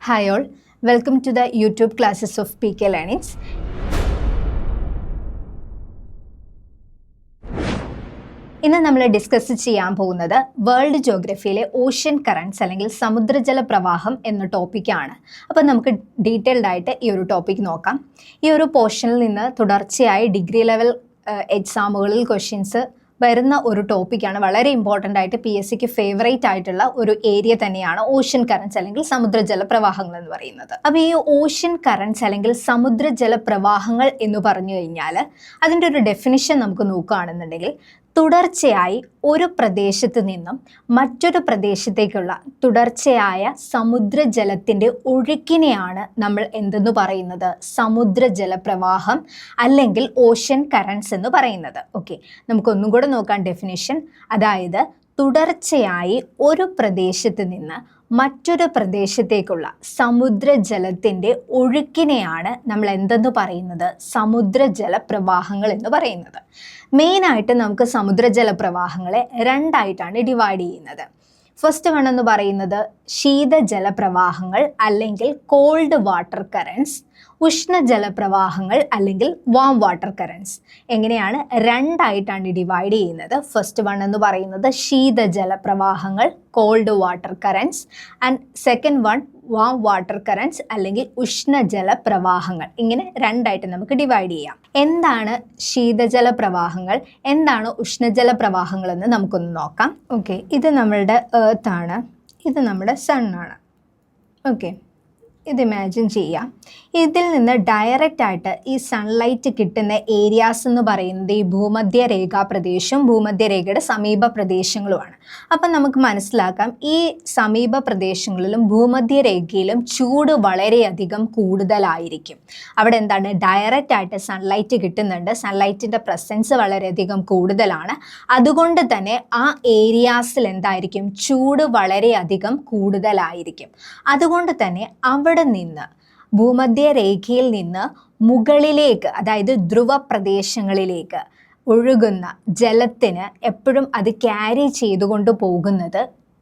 Hi all, welcome to the YouTube classes of PK Learnings. ഇന്ന് നമ്മൾ discuss ചെയ്യാൻ പോകുന്നത് വേൾഡ് ജോഗ്രഫിയിലെ ഓഷ്യൻ കറൻസ് അല്ലെങ്കിൽ സമുദ്രജല പ്രവാഹം എന്ന ടോപ്പിക്കാണ്. അപ്പോൾ നമുക്ക് ഡീറ്റെയിൽഡ് ആയിട്ട് ഈ ഒരു ടോപ്പിക് നോക്കാം. ഈ ഒരു പോർഷനിൽ നിന്ന് തുടർച്ചയായി ഡിഗ്രി ലെവൽ എക്സാമുകളിൽ ക്വസ്റ്റ്യൻസ് വരുന്ന ഒരു ടോപ്പിക്കാണ്. വളരെ ഇമ്പോർട്ടൻ്റ് ആയിട്ട് PSCക്ക് ഫേവറേറ്റ് ആയിട്ടുള്ള ഒരു ഏരിയ തന്നെയാണ് ഓഷ്യൻ കറൻസ് അല്ലെങ്കിൽ സമുദ്രജല പ്രവാഹങ്ങൾ എന്ന് പറയുന്നത്. അപ്പോൾ ഈ ഓഷ്യൻ കറൻസ് അല്ലെങ്കിൽ സമുദ്രജല പ്രവാഹങ്ങൾ എന്ന് പറഞ്ഞു കഴിഞ്ഞാൽ അതിൻ്റെ ഒരു ഡെഫിനിഷൻ നമുക്ക് നോക്കുകയാണെന്നുണ്ടെങ്കിൽ തുടർച്ചയായി ഒരു പ്രദേശത്ത് നിന്നും മറ്റൊരു പ്രദേശത്തേക്കുള്ള തുടർച്ചയായ സമുദ്രജലത്തിൻ്റെ ഒഴുക്കിനെയാണ് നമ്മൾ എന്തെന്ന് പറയുന്നത്? സമുദ്രജല പ്രവാഹം അല്ലെങ്കിൽ ഓഷ്യൻ കറൻസ് എന്ന് പറയുന്നത്. ഓക്കെ, നമുക്കൊന്നും കൂടെ നോക്കാം ഡെഫിനിഷൻ. അതായത് തുടർച്ചയായി ഒരു പ്രദേശത്ത് നിന്ന് മറ്റൊരു പ്രദേശത്തേക്കുള്ള സമുദ്രജലത്തിൻ്റെ ഒഴുക്കിനെയാണ് നമ്മൾ എന്തെന്ന് പറയുന്നത്? സമുദ്രജല പ്രവാഹങ്ങൾ എന്ന് പറയുന്നത്. മെയിനായിട്ട് നമുക്ക് സമുദ്രജല പ്രവാഹങ്ങളെ രണ്ടായിട്ടാണ് ഡിവൈഡ് ചെയ്യുന്നത്. ഫസ്റ്റ് വൺ എന്ന് പറയുന്നത് ശീതജല പ്രവാഹങ്ങൾ അല്ലെങ്കിൽ കോൾഡ് വാട്ടർ കറൻസ്, ഉഷ്ണജല പ്രവാഹങ്ങൾ അല്ലെങ്കിൽ വാം വാട്ടർ കറൻസ്. എങ്ങനെയാണ്? രണ്ടായിട്ടാണ് ഡിവൈഡ് ചെയ്യുന്നത്. ഫസ്റ്റ് വൺ എന്ന് പറയുന്നത് ശീതജല പ്രവാഹങ്ങൾ, cold water currents, and second one warm water currents അല്ലെങ്കിൽ ഉഷ്ണജല പ്രവാഹങ്ങൾ. ഇങ്ങനെ രണ്ടായിട്ട് നമുക്ക് ഡിവൈഡ് ചെയ്യാം. എന്താണ് ശീതജല പ്രവാഹങ്ങൾ, എന്താണ് ഉഷ്ണജല പ്രവാഹങ്ങൾ എന്ന് നമുക്കൊന്ന് നോക്കാം. ഓക്കെ, ഇത് നമ്മളുടെ എർത്ത് ആണ്, ഇത് നമ്മുടെ സണ്ണാണ്. ഓക്കെ, ഇത് ഇമാജിൻ ചെയ്യാം. ഇതിൽ നിന്ന് ഡയറക്റ്റ് ആയിട്ട് ഈ സൺലൈറ്റ് കിട്ടുന്ന ഏരിയാസ് എന്ന് പറയുന്നത് ഈ ഭൂമധ്യരേഖാ പ്രദേശവും ഭൂമധ്യരേഖയുടെ സമീപ പ്രദേശങ്ങളുമാണ്. അപ്പം നമുക്ക് മനസ്സിലാക്കാം ഈ സമീപ പ്രദേശങ്ങളിലും ഭൂമധ്യരേഖയിലും ചൂട് വളരെയധികം കൂടുതലായിരിക്കും. അവിടെ എന്താണ്? ഡയറക്റ്റ് ആയിട്ട് സൺലൈറ്റ് കിട്ടുന്നുണ്ട്, സൺലൈറ്റിൻ്റെ പ്രസൻസ് വളരെയധികം കൂടുതലാണ്. അതുകൊണ്ട് തന്നെ ആ ഏരിയാസിൽ എന്തായിരിക്കും? ചൂട് വളരെയധികം കൂടുതലായിരിക്കും. അതുകൊണ്ട് തന്നെ അവിടെ നിന്ന് ഭൂമധ്യരേഖയിൽ നിന്ന് മുകളിലേക്ക്, അതായത് ധ്രുവ പ്രദേശങ്ങളിലേക്ക് ഒഴുകുന്ന ജലത്തിന് എപ്പോഴും അത് ക്യാരി ചെയ്തുകൊണ്ട് പോകുന്നത്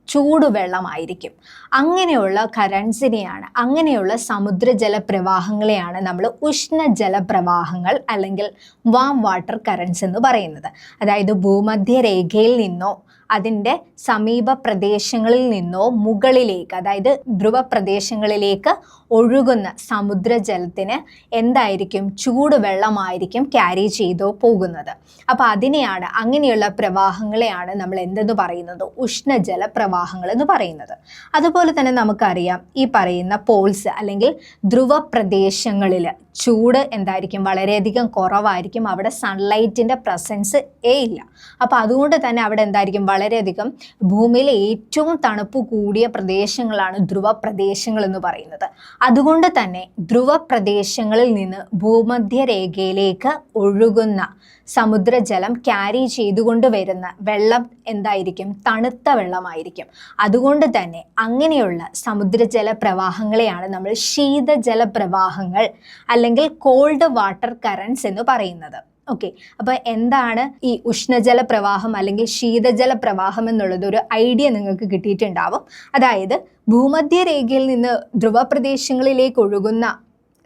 ചൂടുവെള്ളമായിരിക്കും. അങ്ങനെയുള്ള കറൻസിനെയാണ്, അങ്ങനെയുള്ള സമുദ്രജല പ്രവാഹങ്ങളെയാണ് നമ്മൾ ഉഷ്ണജല പ്രവാഹങ്ങൾ അല്ലെങ്കിൽ വാം വാട്ടർ കറൻസ് എന്ന് പറയുന്നത്. അതായത് ഭൂമധ്യരേഖയിൽ നിന്നോ അതിൻ്റെ സമീപ പ്രദേശങ്ങളിൽ നിന്നോ മുകളിലേക്ക്, അതായത് ധ്രുവ പ്രദേശങ്ങളിലേക്ക് ഒഴുകുന്ന സമുദ്രജലത്തിന് എന്തായിരിക്കും? ചൂടുവെള്ളമായിരിക്കും ക്യാരി ചെയ്തോ പോകുന്നത്. അപ്പോൾ അതിനെയാണ്, അങ്ങനെയുള്ള പ്രവാഹങ്ങളെയാണ് നമ്മൾ എന്തെന്ന് പറയുന്നത്? ഉഷ്ണജല പ്രവാഹങ്ങൾ എന്ന് പറയുന്നത്. അതുപോലെ തന്നെ നമുക്കറിയാം ഈ പറയുന്ന പോൾസ് അല്ലെങ്കിൽ ധ്രുവ പ്രദേശങ്ങളിൽ ചൂട് എന്തായിരിക്കും? വളരെയധികം കുറവായിരിക്കും. അവിടെ സൺലൈറ്റിൻ്റെ പ്രസൻസ് ഇല്ല. അപ്പോൾ അതുകൊണ്ട് തന്നെ അവിടെ എന്തായിരിക്കും? വളരെയധികം ഭൂമിയിലെ ഏറ്റവും തണുപ്പ് കൂടിയ പ്രദേശങ്ങളാണ് ധ്രുവ പ്രദേശങ്ങൾ എന്ന് പറയുന്നത്. അതുകൊണ്ട് തന്നെ ധ്രുവ പ്രദേശങ്ങളിൽ നിന്ന് ഭൂമധ്യരേഖയിലേക്ക് ഒഴുകുന്ന സമുദ്രജലം ക്യാരി ചെയ്തുകൊണ്ട് വരുന്ന വെള്ളം എന്തായിരിക്കും? തണുത്ത വെള്ളമായിരിക്കും. അതുകൊണ്ട് തന്നെ അങ്ങനെയുള്ള സമുദ്രജല പ്രവാഹങ്ങളെയാണ് നമ്മൾ ശീതജല പ്രവാഹങ്ങൾ അല്ലെങ്കിൽ കോൾഡ് വാട്ടർ കറൻസ് എന്ന് പറയുന്നത്. ഓക്കെ, അപ്പോൾ എന്താണ് ഈ ഉഷ്ണജല പ്രവാഹം അല്ലെങ്കിൽ ശീതജല പ്രവാഹം എന്നുള്ളത് ഒരു ഐഡിയ നിങ്ങൾക്ക് കിട്ടിയിട്ടുണ്ടാവും. അതായത് ഭൂമധ്യരേഖയിൽ നിന്ന് ധ്രുവ പ്രദേശങ്ങളിലേക്ക് ഒഴുകുന്ന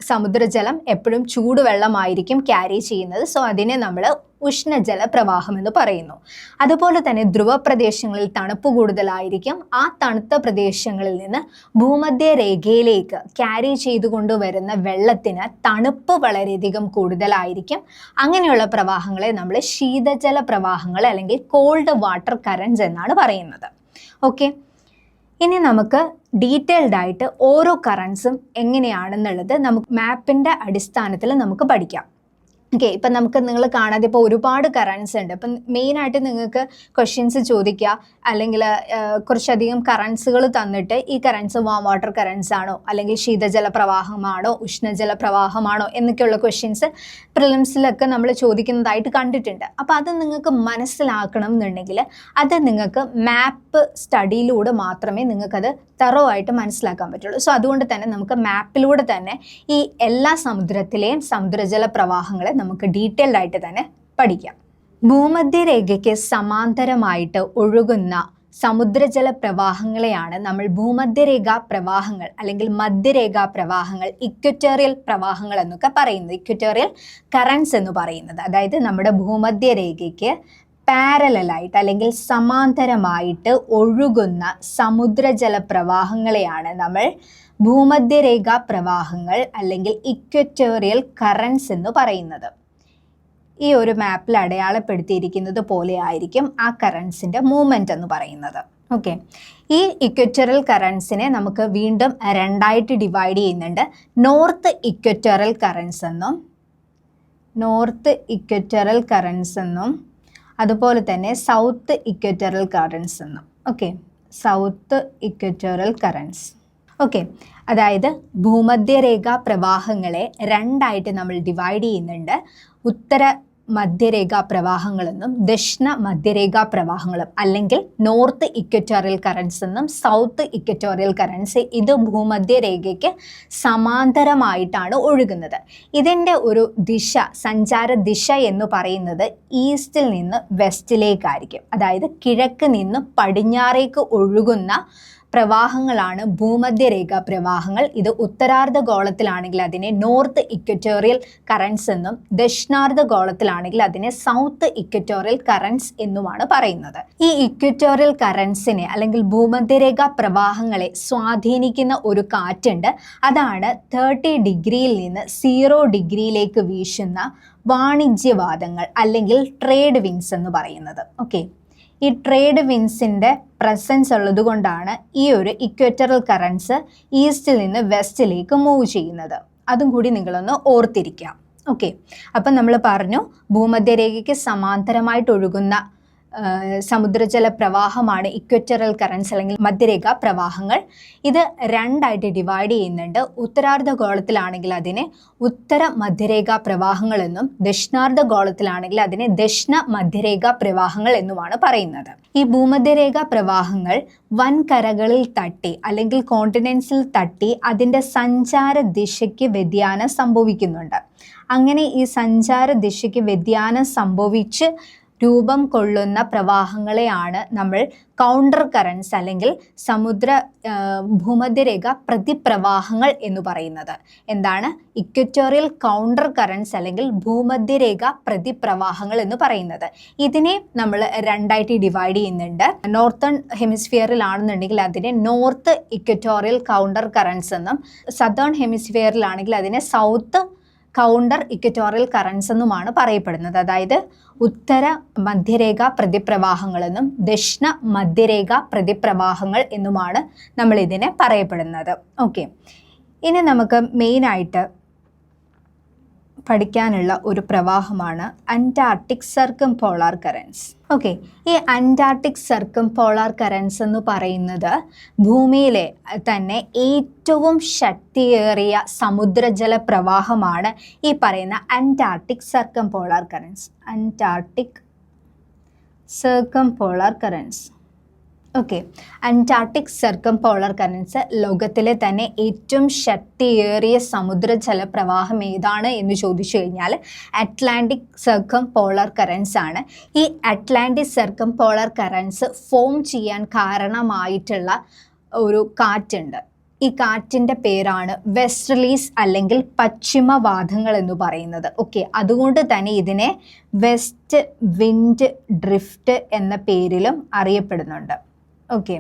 സമുദ്രജലം എപ്പോഴും ചൂടുവെള്ളമായിരിക്കും ക്യാരി ചെയ്യുന്നത്. സോ അതിനെ നമ്മൾ ഉഷ്ണജല പ്രവാഹം എന്ന് പറയുന്നു. അതുപോലെ തന്നെ ധ്രുവ പ്രദേശങ്ങളിൽ തണുപ്പ് കൂടുതലായിരിക്കും. ആ തണുത്ത പ്രദേശങ്ങളിൽ നിന്ന് ഭൂമധ്യരേഖയിലേക്ക് ക്യാരി ചെയ്തുകൊണ്ടുവരുന്ന വെള്ളത്തിന് തണുപ്പ് വളരെയധികം കൂടുതലായിരിക്കും. അങ്ങനെയുള്ള പ്രവാഹങ്ങളെ നമ്മൾ ശീതജല പ്രവാഹങ്ങൾ അല്ലെങ്കിൽ കോൾഡ് വാട്ടർ കറൻസ് എന്നാണ് പറയുന്നത്. ഓക്കെ, ഇനി നമുക്ക് ഡീറ്റെയിൽഡ് ആയിട്ട് ഓരോ കറൻസും എങ്ങനെയാണെന്നുള്ളത് നമുക്ക് മാപ്പിൻ്റെ അടിസ്ഥാനത്തിൽ നമുക്ക് പഠിക്കാം. ഓക്കെ, ഇപ്പം നിങ്ങൾ കാണാതെ ഇപ്പോൾ ഒരുപാട് കറൻസ് ഉണ്ട്. ഇപ്പം മെയിനായിട്ട് നിങ്ങൾക്ക് ക്വസ്റ്റ്യൻസ് ചോദിക്കുക, അല്ലെങ്കിൽ കുറച്ചധികം കറൻസുകൾ തന്നിട്ട് ഈ കറൻസ് വാം വാട്ടർ കറൻസ് ആണോ അല്ലെങ്കിൽ ശീതജല പ്രവാഹമാണോ ഉഷ്ണജല പ്രവാഹമാണോ എന്നൊക്കെയുള്ള ക്വസ്റ്റ്യൻസ് പ്രിലിംസിലൊക്കെ നമ്മൾ ചോദിക്കുന്നതായിട്ട് കണ്ടിട്ടുണ്ട്. അപ്പോൾ അത് നിങ്ങൾക്ക് മനസ്സിലാക്കണം എന്നുണ്ടെങ്കിൽ അത് നിങ്ങൾക്ക് മാപ്പ് സ്റ്റഡിയിലൂടെ മാത്രമേ നിങ്ങൾക്കത് തറോ ആയിട്ട് മനസ്സിലാക്കാൻ പറ്റുള്ളൂ. സോ അതുകൊണ്ട് തന്നെ നമുക്ക് മാപ്പിലൂടെ തന്നെ ഈ എല്ലാ സമുദ്രത്തിലെയും സമുദ്രജല പ്രവാഹങ്ങളെ നമുക്ക് ഡീറ്റെയിൽഡ് ആയിട്ട് തന്നെ പഠിക്കാം. ഭൂമധ്യരേഖയ്ക്ക് സമാന്തരമായിട്ട് ഒഴുകുന്ന സമുദ്രജല പ്രവാഹങ്ങളെയാണ് നമ്മൾ ഭൂമധ്യരേഖാ പ്രവാഹങ്ങൾ അല്ലെങ്കിൽ മധ്യരേഖാ പ്രവാഹങ്ങൾ, ഇക്വറ്റോറിയൽ പ്രവാഹങ്ങൾ എന്നൊക്കെ പറയുന്നത്, ഇക്വറ്റോറിയൽ കറൻസ് എന്ന് പറയുന്നത്. അതായത് നമ്മുടെ ഭൂമധ്യരേഖയ്ക്ക് പാരലായിട്ട് അല്ലെങ്കിൽ സമാന്തരമായിട്ട് ഒഴുകുന്ന സമുദ്രജല പ്രവാഹങ്ങളെയാണ് നമ്മൾ ഭൂമധ്യരേഖാ പ്രവാഹങ്ങൾ അല്ലെങ്കിൽ ഇക്വറ്റോറിയൽ കറൻസ് എന്ന് പറയുന്നത്. ഈ ഒരു മാപ്പിൽ അടയാളപ്പെടുത്തിയിരിക്കുന്നത് പോലെ ആയിരിക്കും ആ കറൻസിൻ്റെ മൂവ്മെൻറ്റ് എന്ന് പറയുന്നത്. ഓക്കെ, ഈ ഇക്വറ്റോറിയൽ കറൻസിനെ നമുക്ക് വീണ്ടും രണ്ടായിട്ട് ഡിവൈഡ് ചെയ്യുന്നുണ്ട്. നോർത്ത് ഇക്വറ്റോറിയൽ കറൻസ് എന്നും അതുപോലെ തന്നെ സൗത്ത് ഇക്വറ്റോറിയൽ കറൻസ് എന്നും. Okay, south equatorial currents. Okay, അതായത് ഭൂമധ്യരേഖാ പ്രവാഹങ്ങളെ രണ്ടായിട്ട് നമ്മൾ ഡിവൈഡ് ചെയ്യുന്നുണ്ട്. ഉത്തര മധ്യരേഖാ പ്രവാഹങ്ങളെന്നും ദക്ഷിണ മധ്യരേഖാ പ്രവാഹങ്ങളും, അല്ലെങ്കിൽ നോർത്ത് ഇക്വറ്റോറിയൽ കറൻസ് എന്നും സൗത്ത് ഇക്വറ്റോറിയൽ കറൻസ്. ഇത് ഭൂമധ്യരേഖയ്ക്ക് സമാന്തരമായിട്ടാണ് ഒഴുകുന്നത്. ഇതിൻ്റെ ഒരു ദിശ, സഞ്ചാര ദിശ എന്ന് പറയുന്നത് ഈസ്റ്റിൽ നിന്ന് വെസ്റ്റിലേക്കായിരിക്കും. അതായത് കിഴക്ക് നിന്ന് പടിഞ്ഞാറേക്ക് ഒഴുകുന്ന പ്രവാഹങ്ങളാണ് ഭൂമധ്യരേഖാ പ്രവാഹങ്ങൾ. ഇത് ഉത്തരാർദ്ധ ഗോളത്തിലാണെങ്കിൽ അതിനെ നോർത്ത് ഇക്വറ്റോറിയൽ കറൻസ് എന്നും ദക്ഷിണാർദ്ധ ഗോളത്തിലാണെങ്കിൽ അതിനെ സൗത്ത് ഇക്വറ്റോറിയൽ കറൻസ് എന്നുമാണ് പറയുന്നത്. ഈ ഇക്വറ്റോറിയൽ കറൻസിനെ അല്ലെങ്കിൽ ഭൂമധ്യരേഖാ പ്രവാഹങ്ങളെ സ്വാധീനിക്കുന്ന ഒരു കാറ്റുണ്ട്. അതാണ് 30 ഡിഗ്രിയിൽ നിന്ന് 0 ഡിഗ്രിയിലേക്ക് വീശുന്ന വാണിജ്യവാദങ്ങൾ അല്ലെങ്കിൽ ട്രേഡ് വിൻഡ്സ് എന്ന് പറയുന്നത്. ഓക്കെ, ഈ ട്രേഡ് വിൻഡ്സിൻ്റെ പ്രസൻസ് ഉള്ളത് കൊണ്ടാണ് ഈ ഒരു ഇക്വറ്റോറിയൽ കറൻസ് ഈസ്റ്റിൽ നിന്ന് വെസ്റ്റിലേക്ക് മൂവ് ചെയ്യുന്നത്. അതും കൂടി നിങ്ങളൊന്ന് ഓർത്തിരിക്കാം. ഓക്കെ, അപ്പം നമ്മൾ പറഞ്ഞു ഭൂമധ്യരേഖയ്ക്ക് സമാന്തരമായിട്ട് ഒഴുകുന്ന സമുദ്രജല പ്രവാഹമാണ് ഇക്വറ്റോറിയൽ കറൻസ് അല്ലെങ്കിൽ മധ്യരേഖാ പ്രവാഹങ്ങൾ. ഇത് രണ്ടായിട്ട് ഡിവൈഡ് ചെയ്യുന്നുണ്ട്. ഉത്തരാർദ്ധ ഗോളത്തിലാണെങ്കിൽ അതിനെ ഉത്തര മധ്യരേഖാ പ്രവാഹങ്ങൾ എന്നും ദക്ഷിണാർദ്ധ ഗോളത്തിലാണെങ്കിൽ അതിനെ ദക്ഷിണ മധ്യരേഖാ പ്രവാഹങ്ങൾ എന്നുമാണ് പറയുന്നത്. ഈ ഭൂമധ്യരേഖാ പ്രവാഹങ്ങൾ വൻകരകളിൽ തട്ടി അല്ലെങ്കിൽ കോണ്ടിനെൻസിൽ തട്ടി അതിൻ്റെ സഞ്ചാര ദിശയ്ക്ക് വ്യതിയാനം സംഭവിക്കുന്നുണ്ട്. അങ്ങനെ ഈ സഞ്ചാര ദിശയ്ക്ക് വ്യതിയാനം സംഭവിച്ച് രൂപം കൊള്ളുന്ന പ്രവാഹങ്ങളെയാണ് നമ്മൾ കൗണ്ടർ കറൻസ് അല്ലെങ്കിൽ ഭൂമധ്യരേഖ പ്രതിപ്രവാഹങ്ങൾ എന്ന് പറയുന്നത്. എന്താണ്? ഇക്വറ്റോറിയൽ കൗണ്ടർ കറൻസ് അല്ലെങ്കിൽ ഭൂമധ്യരേഖ പ്രതിപ്രവാഹങ്ങൾ എന്ന് പറയുന്നത്. ഇതിനെ നമ്മൾ രണ്ടായിട്ട് ഡിവൈഡ് ചെയ്യുന്നുണ്ട്. നോർത്തേൺ ഹെമിസ്ഫിയറിലാണെന്നുണ്ടെങ്കിൽ അതിനെ നോർത്ത് ഇക്വറ്റോറിയൽ കൗണ്ടർ കറൻസ് എന്നും, സദേൺ ഹെമിസ്ഫിയറിലാണെങ്കിൽ അതിനെ സൗത്ത് കൗണ്ടർ ഇക്വറ്റോറിയൽ കറൻസ് എന്നുമാണ് പറയപ്പെടുന്നത്. അതായത് ഉത്തര മധ്യരേഖ പ്രതിപ്രവാഹങ്ങളെന്നും ദക്ഷിണ മധ്യരേഖ പ്രതിപ്രവാഹങ്ങൾ എന്നുമാണ് നമ്മൾ ഇതിനെ പറയപ്പെടുന്നത്. ഓക്കെ, ഇനി നമുക്ക് മെയിനായിട്ട് പഠിക്കാനുള്ള ഒരു പ്രവാഹമാണ് അന്റാർട്ടിക് സർക്കംപോളാർ കറൻസ്. ഓക്കെ, ഈ അന്റാർട്ടിക് സർക്കംപോളാർ കറൻസ് എന്ന് പറയുന്നത് ഭൂമിയിലെ തന്നെ ഏറ്റവും ശക്തിയേറിയ സമുദ്രജല പ്രവാഹമാണ് ഈ പറയുന്ന Antarctic circumpolar currents. Antarctic circumpolar currents. Okay, Antarctic circumpolar currents ലോകത്തിലെ തന്നെ ഏറ്റവും ശക്തിയേറിയ സമുദ്രജല പ്രവാഹം ഏതാണ് എന്ന് ചോദിച്ചു കഴിഞ്ഞാൽ അറ്റ്ലാന്റിക് സർക്കംപോളാർ കറൻസ് ആണ്. ഈ അറ്റ്ലാന്റിക് സർക്കംപോളാർ കറൻസ് ഫോം ചെയ്യാൻ കാരണമായിട്ടുള്ള ഒരു കാറ്റുണ്ട്. ഈ കാറ്റിൻ്റെ പേരാണ് വെസ്റ്റർലീസ് അല്ലെങ്കിൽ പശ്ചിമവാദങ്ങൾ എന്ന് പറയുന്നത്. ഓക്കെ, അതുകൊണ്ട് തന്നെ ഇതിനെ വെസ്റ്റ് വിൻഡ് ഡ്രിഫ്റ്റ് എന്ന പേരിലും അറിയപ്പെടുന്നുണ്ട്. ഓക്കെ,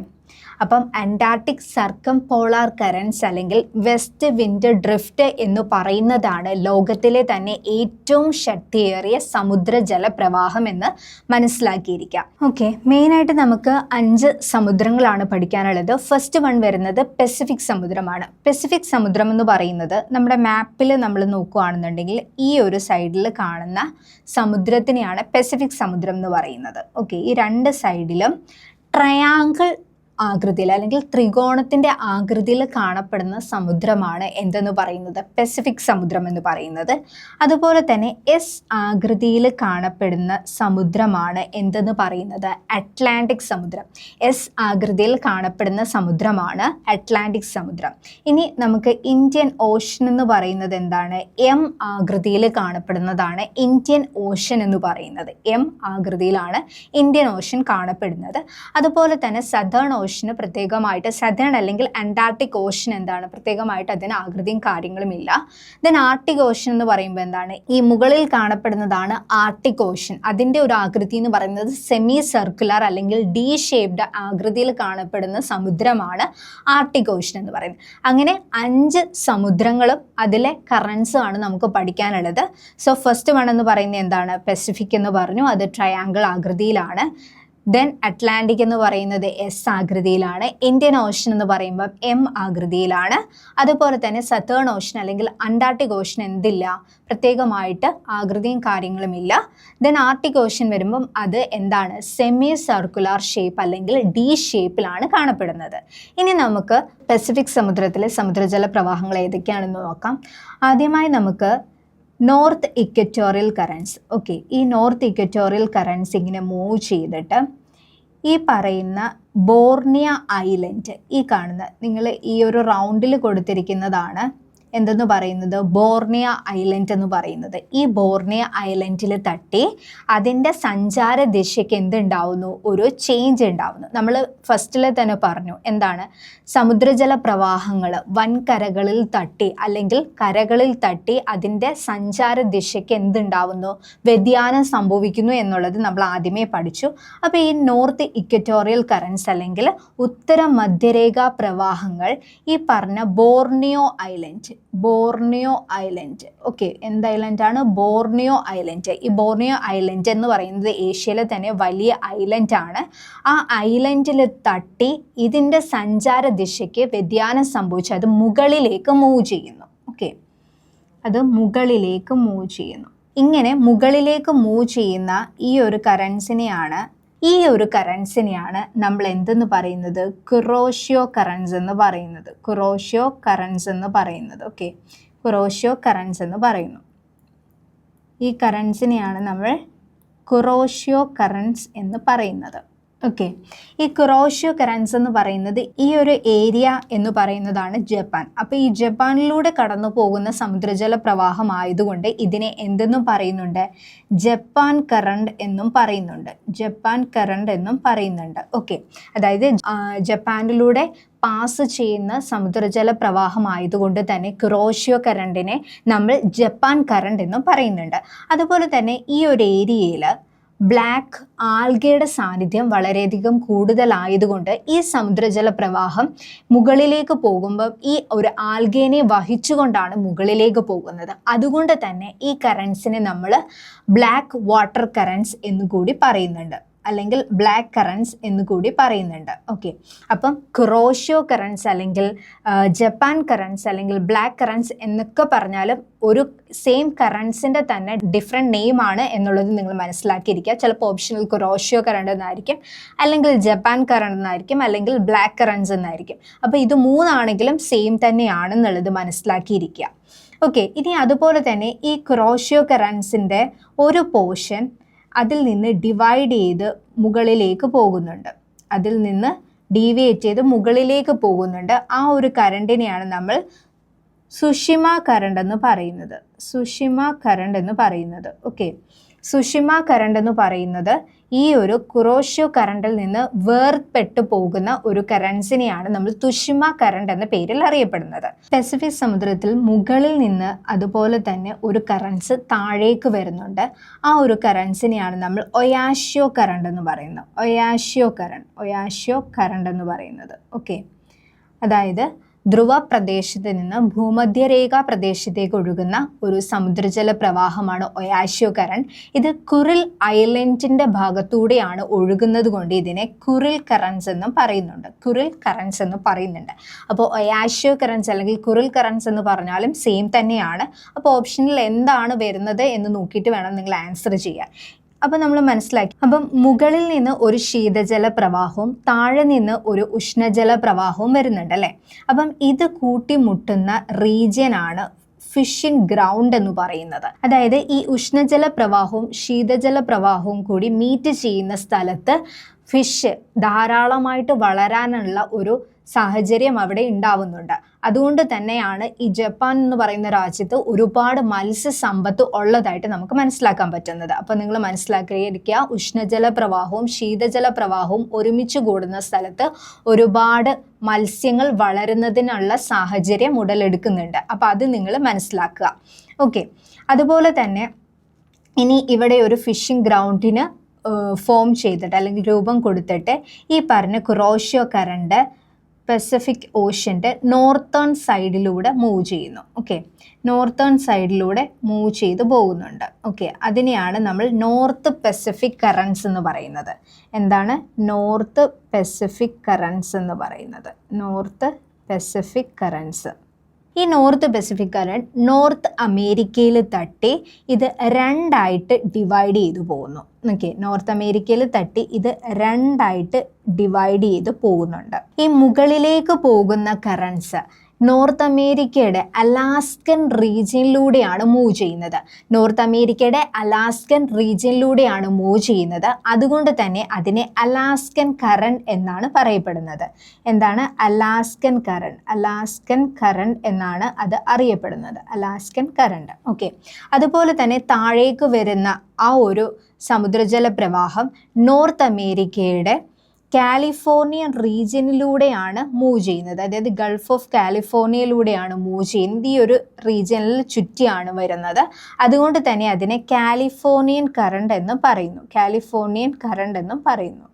അപ്പം അന്റാർട്ടിക് സർക്കംപോളാർ കറൻസ് അല്ലെങ്കിൽ വെസ്റ്റ് വിൻഡ് ഡ്രിഫ്റ്റ് എന്ന് പറയുന്നതാണ് ലോകത്തിലെ തന്നെ ഏറ്റവും ശക്തിയേറിയ സമുദ്രജല പ്രവാഹം എന്ന് മനസ്സിലാക്കിയിരിക്കാം. ഓക്കെ, മെയിനായിട്ട് നമുക്ക് 5 സമുദ്രങ്ങളാണ് പഠിക്കാനുള്ളത്. ഫസ്റ്റ് വൺ വരുന്നത് പസഫിക് സമുദ്രമാണ്. പസഫിക് സമുദ്രം എന്ന് പറയുന്നത് നമ്മുടെ മാപ്പിൽ നമ്മൾ നോക്കുകയാണെന്നുണ്ടെങ്കിൽ ഈ ഒരു സൈഡിൽ കാണുന്ന സമുദ്രത്തിനെയാണ് പസഫിക് സമുദ്രം എന്ന് പറയുന്നത്. ഓക്കെ, ഈ 2 സൈഡിലും ട്രയാങ്കിൾ ആകൃതിയിൽ അല്ലെങ്കിൽ ത്രികോണത്തിൻ്റെ ആകൃതിയിൽ കാണപ്പെടുന്ന സമുദ്രമാണ് എന്തെന്ന് പറയുന്നത്, പസഫിക് സമുദ്രം എന്ന് പറയുന്നത്. അതുപോലെ തന്നെ എസ് ആകൃതിയിൽ കാണപ്പെടുന്ന സമുദ്രമാണ് എന്തെന്ന് പറയുന്നത്, അറ്റ്ലാന്റിക് സമുദ്രം. എസ് ആകൃതിയിൽ കാണപ്പെടുന്ന സമുദ്രമാണ് അറ്റ്ലാന്റിക് സമുദ്രം. ഇനി നമുക്ക് ഇന്ത്യൻ ഓഷൻ എന്ന് പറയുന്നത് എന്താണ്, എം ആകൃതിയിൽ കാണപ്പെടുന്നതാണ് ഇന്ത്യൻ ഓഷൻ എന്ന് പറയുന്നത്. എം ആകൃതിയിലാണ് ഇന്ത്യൻ ഓഷൻ കാണപ്പെടുന്നത്. അതുപോലെ തന്നെ സദേൺ ഓഷന് പ്രത്യേകമായിട്ട്, സദേൺ അല്ലെങ്കിൽ അന്റാർട്ടിക് ഓഷൻ എന്താണ്, പ്രത്യേകമായിട്ട് അതിന് ആകൃതിയും കാര്യങ്ങളും ഇല്ല. ദെൻ ആർട്ടിക് ഓഷൻ എന്ന് പറയുമ്പോൾ എന്താണ്, ഈ മുകളിൽ കാണപ്പെടുന്നതാണ് ആർട്ടിക് ഓഷൻ. അതിൻ്റെ ഒരു ആകൃതി എന്ന് പറയുന്നത് സെമി സർക്കുലർ അല്ലെങ്കിൽ ഡി ഷേപ്ഡ് ആകൃതിയിൽ കാണപ്പെടുന്ന സമുദ്രമാണ് ആർട്ടിക് ഓഷൻ എന്ന് പറയുന്നത്. അങ്ങനെ 5 സമുദ്രങ്ങളും അതിലെ കറൻസും ആണ് നമുക്ക് പഠിക്കാനുള്ളത്. സോ ഫസ്റ്റ് വൺ എന്ന് പറയുന്നത് എന്താണ്, പസഫിക് എന്ന് പറഞ്ഞു, അത് ട്രയാങ്കിൾ ആകൃതിയിലാണ്. ദെൻ അറ്റ്ലാന്റിക് എന്ന് പറയുന്നത് എസ് ആകൃതിയിലാണ്. ഇന്ത്യൻ ഓഷൻ എന്ന് പറയുമ്പോൾ എം ആകൃതിയിലാണ്. അതുപോലെ തന്നെ സതേൺ ഓഷൻ അല്ലെങ്കിൽ അന്റാർട്ടിക് ഓഷൻ എന്തില്ല, പ്രത്യേകമായിട്ട് ആകൃതിയും കാര്യങ്ങളും ഇല്ല. ദെൻ ആർട്ടിക് ഓഷൻ വരുമ്പം അത് എന്താണ്, സെമി സർക്കുലർ ഷേപ്പ് അല്ലെങ്കിൽ ഡി ഷേപ്പിലാണ് കാണപ്പെടുന്നത്. ഇനി നമുക്ക് പസഫിക് സമുദ്രത്തിലെ സമുദ്രജല പ്രവാഹങ്ങൾ ഏതൊക്കെയാണെന്ന് നോക്കാം. ആദ്യമായി നമുക്ക് നോർത്ത് ഇക്വറ്റോറിയൽ കറൻസ്. ഓക്കെ, ഈ നോർത്ത് ഇക്വറ്റോറിയൽ കറൻസ് ഇങ്ങനെ മൂവ് ചെയ്തിട്ട് ഈ പറയുന്ന ബോർണിയ ഐലൻഡ്, ഈ കാണുന്ന നിങ്ങൾ ഈ ഒരു റൗണ്ടിൽ കൊടുത്തിരിക്കുന്നതാണ് എന്തെന്ന് പറയുന്നത്, ബോർണിയ ഐലൻഡ് എന്ന് പറയുന്നത്. ഈ ബോർണിയ ഐലൻഡിൽ തട്ടി അതിൻ്റെ സഞ്ചാര ദിശയ്ക്ക് എന്തുണ്ടാവുന്നു, ഒരു ചേഞ്ച് ഉണ്ടാവുന്നു. നമ്മൾ ഫസ്റ്റിൽ തന്നെ പറഞ്ഞു എന്താണ്, സമുദ്രജല പ്രവാഹങ്ങൾ വൻകരകളിൽ തട്ടി അല്ലെങ്കിൽ കരകളിൽ തട്ടി അതിൻ്റെ സഞ്ചാര ദിശയ്ക്ക് എന്തുണ്ടാവുന്നു, വ്യതിയാനം സംഭവിക്കുന്നു എന്നുള്ളത് നമ്മൾ ആദ്യമേ പഠിച്ചു. അപ്പോൾ ഈ നോർത്ത് ഇക്വറ്റോറിയൽ കറൻസ് അല്ലെങ്കിൽ ഉത്തര മധ്യരേഖാ പ്രവാഹങ്ങൾ ഈ പറഞ്ഞ ബോർണിയോ ഐലൻഡ്, ഓക്കെ, എന്ത് ഐലൻഡാണ്, ബോർണിയോ ഐലൻഡ്. ഈ ബോർണിയോ ഐലൻഡ് എന്ന് പറയുന്നത് ഏഷ്യയിലെ തന്നെ വലിയ ഐലൻഡാണ്. ആ ഐലൻഡിൽ തട്ടി ഇതിൻ്റെ സഞ്ചാര ദിശയ്ക്ക് വ്യതിയാനം സംഭവിച്ച് അത് മുകളിലേക്ക് മൂവ് ചെയ്യുന്നു. ഓക്കെ, അത് മുകളിലേക്ക് മൂവ് ചെയ്യുന്നു. ഇങ്ങനെ മുകളിലേക്ക് മൂവ് ചെയ്യുന്ന ഈ ഒരു കറൻസിനെയാണ് നമ്മൾ എന്തെന്ന് പറയുന്നത്, കുറോഷ്യോ കറൻസ് എന്ന് പറയുന്നത്. ഓക്കെ, കുറോഷ്യോ കറൻസ് എന്ന് പറയുന്നു. ഈ കറൻസിനെയാണ് നമ്മൾ കുറോഷ്യോ കറൻസ് എന്ന് പറയുന്നത്. ഓക്കെ, ഈ കുറോഷ്യോ കറൻസ് എന്ന് പറയുന്നത് ഈ ഒരു ഏരിയ എന്ന് പറയുന്നതാണ് ജപ്പാൻ. അപ്പോൾ ഈ ജപ്പാനിലൂടെ കടന്നു പോകുന്ന സമുദ്രജല പ്രവാഹം ആയതുകൊണ്ട് ഇതിനെ എന്തെന്നും പറയുന്നുണ്ട്, ജപ്പാൻ കറണ്ട് എന്നും പറയുന്നുണ്ട്. ഓക്കെ, അതായത് ജപ്പാനിലൂടെ പാസ് ചെയ്യുന്ന സമുദ്രജല പ്രവാഹമായതുകൊണ്ട് തന്നെ കുറോഷ്യോ കറണ്ടിനെ നമ്മൾ ജപ്പാൻ കറണ്ട് എന്നും പറയുന്നുണ്ട്. അതുപോലെ തന്നെ ഈ ഒരു ഏരിയയിൽ ബ്ലാക്ക് ആൽഗയുടെ സാന്നിധ്യം വളരെയധികം കൂടുതലായതുകൊണ്ട് ഈ സമുദ്രജല പ്രവാഹം മുകളിലേക്ക് പോകുമ്പോൾ ഈ ഒരു ആൽഗേനെ വഹിച്ചുകൊണ്ടാണ് മുകളിലേക്ക് പോകുന്നത്. അതുകൊണ്ട് തന്നെ ഈ കറൻസിനെ നമ്മൾ ബ്ലാക്ക് വാട്ടർ കറൻസ് എന്നുകൂടി പറയുന്നുണ്ട്, അല്ലെങ്കിൽ ബ്ലാക്ക് കറൻസ് എന്ന് കൂടി പറയുന്നുണ്ട്. ഓക്കെ, അപ്പം കുറോഷ്യോ കറൻസ് അല്ലെങ്കിൽ ജപ്പാൻ കറൻസ് അല്ലെങ്കിൽ ബ്ലാക്ക് കറൻസ് എന്നൊക്കെ പറഞ്ഞാലും ഒരു സെയിം കറൻസിൻ്റെ തന്നെ ഡിഫറെൻറ്റ് നെയിമാണ് എന്നുള്ളത് നിങ്ങൾ മനസ്സിലാക്കിയിരിക്കുക. ചിലപ്പോൾ ഓപ്ഷണൽ കുറോഷ്യോ കറണ്ട് എന്നായിരിക്കും, അല്ലെങ്കിൽ ജപ്പാൻ കറണ്ട് എന്നായിരിക്കും, അല്ലെങ്കിൽ ബ്ലാക്ക് കറൻസ് എന്നായിരിക്കും. അപ്പോൾ ഇത് മൂന്നാണെങ്കിലും സെയിം തന്നെയാണെന്നുള്ളത് മനസ്സിലാക്കിയിരിക്കുക. ഓക്കെ, ഇനി അതുപോലെ തന്നെ ഈ കുറോഷ്യോ കറൻസിൻ്റെ ഒരു പോർഷൻ അതിൽ നിന്ന് ഡിവൈഡ് ചെയ്ത് മുകളിലേക്ക് പോകുന്നുണ്ട്, അതിൽ നിന്ന് ഡീവിയേറ്റ് ചെയ്ത് മുകളിലേക്ക് പോകുന്നുണ്ട്. ആ ഒരു കറണ്ടിനെയാണ് നമ്മൾ സുഷിമ കറണ്ട് എന്ന് പറയുന്നത്. ഓക്കെ, സുഷിമ കറണ്ട് എന്ന് പറയുന്നത് ഈ ഒരു കുറോഷ്യോ കറണ്ടിൽ നിന്ന് വേർപെട്ടു പോകുന്ന ഒരു കറൻസിനെയാണ് നമ്മൾ സുഷിമ കറണ്ട് എന്ന പേരിൽ അറിയപ്പെടുന്നത്. പസഫിക് സമുദ്രത്തിൽ മുകളിൽ നിന്ന് അതുപോലെ തന്നെ ഒരു കറൻസ് താഴേക്ക് വരുന്നുണ്ട്. ആ ഒരു കറൻസിനെയാണ് നമ്മൾ ഒയാഷ്യോ കറണ്ട് എന്ന് പറയുന്നത്. ഒയാഷ്യോ കറണ്ട് എന്ന് പറയുന്നത്. ഓക്കെ, അതായത് ധ്രുവ പ്രദേശത്ത് നിന്ന് ഭൂമധ്യരേഖാ പ്രദേശത്തേക്ക് ഒഴുകുന്ന ഒരു സമുദ്രജല പ്രവാഹമാണ് ഒയാഷ്യോ കറണ്ട്. ഇത് കുറിൽ ഐലൻഡിൻ്റെ ഭാഗത്തൂടെയാണ് ഒഴുകുന്നത് കൊണ്ട് ഇതിനെ കുറിൽ കറൻസ് എന്നും പറയുന്നുണ്ട്. അപ്പോൾ ഒയാഷ്യോ കറൻസ് അല്ലെങ്കിൽ കുറിൽ കറൻസ് എന്ന് പറഞ്ഞാലും സെയിം തന്നെയാണ്. അപ്പോൾ ഓപ്ഷനിൽ എന്താണ് വരുന്നത് എന്ന് നോക്കിയിട്ട് വേണം നിങ്ങൾ ആൻസർ ചെയ്യാൻ. അപ്പം നമ്മൾ മനസ്സിലാക്കി. അപ്പം മുകളിൽ നിന്ന് ഒരു ശീതജല പ്രവാഹവും താഴെ നിന്ന് ഒരു ഉഷ്ണജല പ്രവാഹവും വരുന്നുണ്ട് അല്ലേ. അപ്പം ഇത് കൂട്ടിമുട്ടുന്ന റീജിയനാണ് ഫിഷിംഗ് ഗ്രൗണ്ട് എന്ന് പറയുന്നത്. അതായത് ഈ ഉഷ്ണജല പ്രവാഹവും ശീതജല പ്രവാഹവും കൂടി മീറ്റ് ചെയ്യുന്ന സ്ഥലത്ത് ഫിഷ് ധാരാളമായിട്ട് വളരാനുള്ള ഒരു സാഹചര്യം അവിടെ ഉണ്ടാവുന്നുണ്ട്. അതുകൊണ്ട് തന്നെയാണ് ഈ ജപ്പാൻ എന്ന് പറയുന്ന രാജ്യത്ത് ഒരുപാട് മത്സ്യസമ്പത്ത് ഉള്ളതായിട്ട് നമുക്ക് മനസ്സിലാക്കാൻ പറ്റുന്നത്. അപ്പോൾ നിങ്ങൾ മനസ്സിലാക്കിയിരിക്കുക, ഉഷ്ണജല പ്രവാഹവും ശീതജല പ്രവാഹവും ഒരുമിച്ച് കൂടുന്ന സ്ഥലത്ത് ഒരുപാട് മത്സ്യങ്ങൾ വളരുന്നതിനുള്ള സാഹചര്യം ഉടലെടുക്കുന്നുണ്ട്. അപ്പോൾ അത് നിങ്ങൾ മനസ്സിലാക്കുക. ഓക്കെ, അതുപോലെ തന്നെ ഇനി ഇവിടെ ഒരു ഫിഷിംഗ് ഗ്രൗണ്ടിന് ഫോം ചെയ്തിട്ട് അല്ലെങ്കിൽ രൂപം കൊടുത്തിട്ട് ഈ പറഞ്ഞ കുറോഷിയോ കറണ്ട് പസഫിക് ഓഷ്യൻ്റെ നോർത്തേൺ സൈഡിലൂടെ മൂവ് ചെയ്യുന്നു. ഓക്കെ, നോർത്തേൺ സൈഡിലൂടെ മൂവ് ചെയ്ത് പോകുന്നുണ്ട്. ഓക്കെ, അതിനെയാണ് നമ്മൾ നോർത്ത് പസഫിക് കറൻസ് എന്ന് പറയുന്നത്. എന്താണ് നോർത്ത് പസഫിക് കറൻസ് എന്ന് പറയുന്നത്? North Pacific currents. ഈ നോർത്ത് പസഫിക് കറണ്ട് നോർത്ത് അമേരിക്കയിൽ തട്ടി ഇത് രണ്ടായിട്ട് ഡിവൈഡ് ചെയ്തു പോകുന്നു. ഓക്കെ, നോർത്ത് അമേരിക്കയിൽ തട്ടി ഇത് രണ്ടായിട്ട് ഡിവൈഡ് ചെയ്ത് പോകുന്നുണ്ട്. ഈ മുകളിലേക്ക് പോകുന്ന കറൻസ് നോർത്ത് അമേരിക്കയുടെ അലാസ്കൻ റീജിയനിലൂടെയാണ് മൂവ് ചെയ്യുന്നത്. നോർത്ത് അമേരിക്കയുടെ അലാസ്കൻ റീജിയനിലൂടെയാണ് മൂവ് ചെയ്യുന്നത്. അതുകൊണ്ട് തന്നെ അതിനെ അലാസ്കൻ കറണ്ട് എന്നാണ് പറയപ്പെടുന്നത്. എന്താണ് അലാസ്കൻ കറണ്ട്? അലാസ്കൻ കറണ്ട് എന്നാണ് അത് അറിയപ്പെടുന്നത്, അലാസ്കൻ കറണ്ട്. ഓക്കെ, അതുപോലെ തന്നെ താഴേക്ക് വരുന്ന ആ ഒരു സമുദ്രജല പ്രവാഹം നോർത്ത് അമേരിക്കയുടെ കാലിഫോർണിയൻ റീജിയനിലൂടെയാണ് മൂവ് ചെയ്യുന്നത്. അതായത് ഗൾഫ് ഓഫ് കാലിഫോർണിയയിലൂടെയാണ് മൂവ് ചെയ്യുന്നത്. ഈ ഒരു റീജിയനിൽ ചുറ്റിയാണ് വരുന്നത്. അതുകൊണ്ട് തന്നെ അതിനെ കാലിഫോർണിയൻ കറണ്ട് എന്നും പറയുന്നു. കാലിഫോർണിയൻ കറണ്ട് എന്നും പറയുന്നു.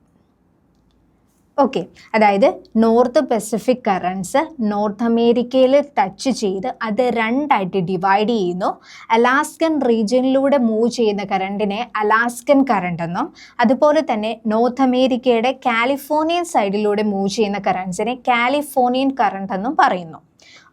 ഓക്കെ, അതായത് നോർത്ത് പസഫിക് കറൻസ് നോർത്ത് അമേരിക്കയിൽ ടച്ച് ചെയ്ത് അത് രണ്ടായിട്ട് ഡിവൈഡ് ചെയ്യുന്നു. അലാസ്കൻ റീജിയനിലൂടെ മൂവ് ചെയ്യുന്ന കറണ്ടിനെ അലാസ്കൻ കറണ്ട് എന്നും, അതുപോലെ തന്നെ നോർത്ത് അമേരിക്കയുടെ കാലിഫോർണിയൻ സൈഡിലൂടെ മൂവ് ചെയ്യുന്ന കറൻസിനെ കാലിഫോർണിയൻ കറണ്ട് എന്നും പറയുന്നു.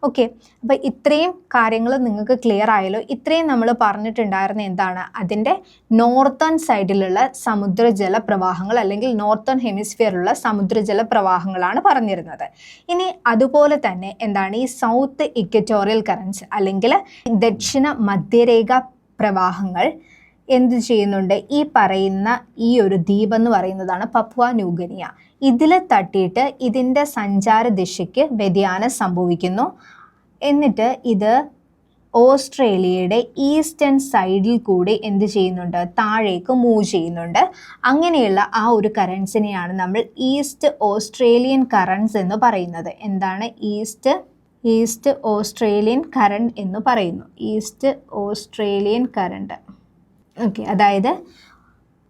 ഓക്കെ, അപ്പോൾ ഇത്രയും കാര്യങ്ങൾ നിങ്ങൾക്ക് ക്ലിയർ ആയല്ലോ. ഇത്രയും നമ്മൾ പറഞ്ഞിട്ടുണ്ടായിരുന്ന എന്താണ്? അതിൻ്റെ നോർത്തേൺ സൈഡിലുള്ള സമുദ്രജല പ്രവാഹങ്ങൾ അല്ലെങ്കിൽ നോർത്തേൺ ഹെമിസ്ഫിയറിലുള്ള സമുദ്രജല പ്രവാഹങ്ങളാണ് പറഞ്ഞിരുന്നത്. ഇനി അതുപോലെ തന്നെ എന്താണ് ഈ സൗത്ത് ഇക്വറ്റോറിയൽ കറൻസ് അല്ലെങ്കിൽ ദക്ഷിണ മധ്യരേഖ പ്രവാഹങ്ങൾ എന്ത് ചെയ്യുന്നുണ്ട്? ഈ പറയുന്ന ഈ ഒരു ദ്വീപെന്ന് പറയുന്നതാണ് പപ്പുവ ന്യൂഗിനിയ. ഇതിൽ തട്ടിയിട്ട് ഇതിൻ്റെ സഞ്ചാര ദിശയ്ക്ക് വ്യതിയാനം സംഭവിക്കുന്നു. എന്നിട്ട് ഇത് ഓസ്ട്രേലിയയുടെ ഈസ്റ്റേൺ സൈഡിൽ കൂടി എന്ത് ചെയ്യുന്നുണ്ട്? താഴേക്ക് മൂവ് ചെയ്യുന്നുണ്ട്. അങ്ങനെയുള്ള ആ ഒരു കറൻസിനെയാണ് നമ്മൾ ഈസ്റ്റ് ഓസ്ട്രേലിയൻ കറൻസ് എന്ന് പറയുന്നത്. എന്താണ്? ഈസ്റ്റ് ഓസ്ട്രേലിയൻ കറണ്ട് എന്ന് പറയുന്നു. East Australian current. ഓക്കെ, അതായത്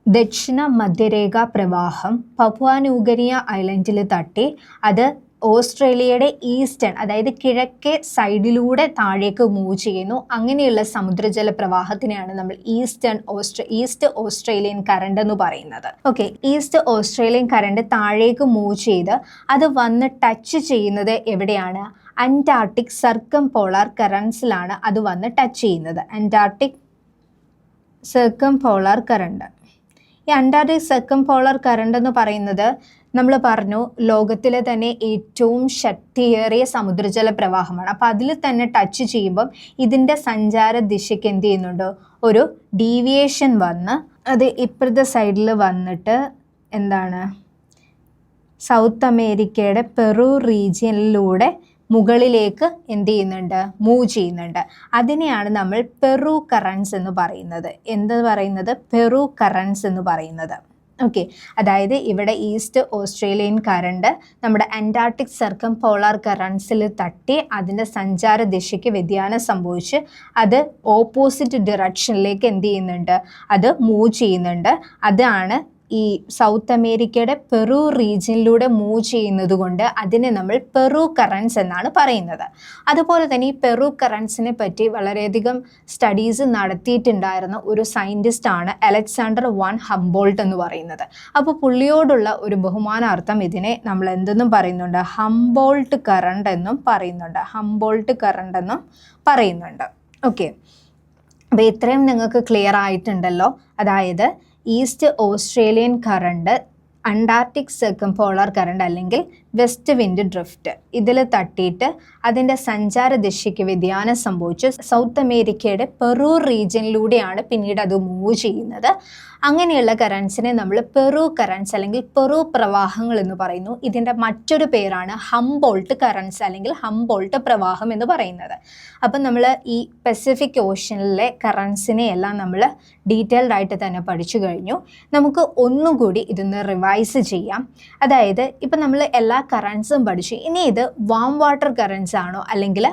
ദക്ഷിണ മധ്യരേഖ പ്രവാഹം പപ്പുവ ന്യൂഗിനിയ ഐലൻഡിൽ തട്ടി അത് ഓസ്ട്രേലിയയുടെ ഈസ്റ്റേൺ അതായത് കിഴക്കേ സൈഡിലൂടെ താഴേക്ക് മൂവ് ചെയ്യുന്നു. അങ്ങനെയുള്ള സമുദ്രജല പ്രവാഹത്തിനെയാണ് നമ്മൾ ഈസ്റ്റ് ഓസ്ട്രേലിയൻ കറണ്ട് എന്ന് പറയുന്നത്. ഓക്കെ, ഈസ്റ്റ് ഓസ്ട്രേലിയൻ കറണ്ട് താഴേക്ക് മൂവ് ചെയ്ത് അത് വന്ന് ടച്ച് ചെയ്യുന്നത് എവിടെയാണ്? അന്റാർട്ടിക് സർക്കംപോളാർ കറൻസിലാണ് അത് വന്ന് ടച്ച് ചെയ്യുന്നത്. Antarctic circumpolar current. ഈ അന്റാർട്ടിക് സർക്കംപോളാർ കറണ്ട് എന്ന് പറയുന്നത് നമ്മൾ പറഞ്ഞു ലോകത്തിലെ തന്നെ ഏറ്റവും ശക്തിയേറിയ സമുദ്രജല പ്രവാഹമാണ്. അപ്പോൾ അതിൽ തന്നെ ടച്ച് ചെയ്യുമ്പം ഇതിൻ്റെ സഞ്ചാര ദിശയ്ക്ക് എന്ത് ചെയ്യുന്നുണ്ട്? ഒരു ഡീവിയേഷൻ വന്ന് അത് ഇപ്പുറത്തെ സൈഡിൽ വന്നിട്ട് എന്താണ് സൗത്ത് അമേരിക്കയുടെ പെറു റീജിയനിലൂടെ മുകളിലേക്ക് എന്ത് ചെയ്യുന്നുണ്ട്? മൂവ് ചെയ്യുന്നുണ്ട്. അതിനെയാണ് നമ്മൾ പെറു കറൻസ് എന്ന് പറയുന്നത്. എന്ത് പറയുന്നത്? പെറു കറൻസ് എന്ന് പറയുന്നത്. ഓക്കെ, അതായത് ഇവിടെ ഈസ്റ്റ് ഓസ്ട്രേലിയൻ കറണ്ട് നമ്മുടെ അന്റാർട്ടിക് സർക്കംപോളാർ കറൻസിൽ തട്ടി അതിൻ്റെ സഞ്ചാര ദിശയ്ക്ക് വ്യതിയാനം സംഭവിച്ച് അത് ഓപ്പോസിറ്റ് ഡിറക്ഷനിലേക്ക് എന്ത് ചെയ്യുന്നുണ്ട്? അത് മൂവ് ചെയ്യുന്നുണ്ട്. അതാണ് ഈ സൗത്ത് അമേരിക്കയുടെ പെറു റീജിയനിലൂടെ മൂവ് ചെയ്യുന്നത് കൊണ്ട് അതിനെ നമ്മൾ പെറു കറൻസ് എന്നാണ് പറയുന്നത്. അതുപോലെ തന്നെ ഈ പെറു കറൻസിനെ പറ്റി വളരെയധികം സ്റ്റഡീസ് നടത്തിയിട്ടുണ്ടായിരുന്ന ഒരു സയൻറ്റിസ്റ്റാണ് അലക്സാണ്ടർ വാൻ ഹംബോൾട്ട് എന്ന് പറയുന്നത്. അപ്പോൾ പുള്ളിയോടുള്ള ഒരു ബഹുമാനാർത്ഥം ഇതിനെ നമ്മൾ എന്തെന്നും പറയുന്നുണ്ട്? ഹംബോൾട്ട് കറണ്ട് എന്നും പറയുന്നുണ്ട്. ഹംബോൾട്ട് കറണ്ട് എന്നും പറയുന്നുണ്ട്. ഓക്കെ, അപ്പോൾ ഇത്രയും നിങ്ങൾക്ക് ക്ലിയർ ആയിട്ടുണ്ടല്ലോ. അതായത് East Australian current, Antarctic circumpolar current അല്ലെങ്കിൽ വെസ്റ്റ് വിൻഡ് ഡ്രിഫ്റ്റ് ഇതിൽ തട്ടിയിട്ട് അതിൻ്റെ സഞ്ചാര ദിശയ്ക്ക് വ്യതിയാനം സംഭവിച്ച് സൗത്ത് അമേരിക്കയുടെ പെറു റീജിയനിലൂടെയാണ് പിന്നീട് അത് മൂവ് ചെയ്യുന്നത്. അങ്ങനെയുള്ള കറൻസിനെ നമ്മൾ പെറു കറൻസ് അല്ലെങ്കിൽ പെറു പ്രവാഹങ്ങൾ എന്ന് പറയുന്നു. ഇതിൻ്റെ മറ്റൊരു പേരാണ് ഹംബോൾട്ട് കറൻസ് അല്ലെങ്കിൽ ഹംബോൾട്ട് പ്രവാഹം എന്ന് പറയുന്നത്. അപ്പം നമ്മൾ ഈ പസഫിക് ഓഷ്യനിലെ കറൻസിനെ എല്ലാം നമ്മൾ ഡീറ്റെയിൽഡ് ആയിട്ട് തന്നെ പഠിച്ചു കഴിഞ്ഞു. നമുക്ക് ഒന്നുകൂടി ഇതൊന്ന് റിവൈസ് ചെയ്യാം. അതായത് ഇപ്പം നമ്മൾ എല്ലാ കറൻസും പഠിച്ചു. ഇനി ഇത് വാം വാട്ടർ കറൻസ് ആണോ അല്ലെങ്കിൽ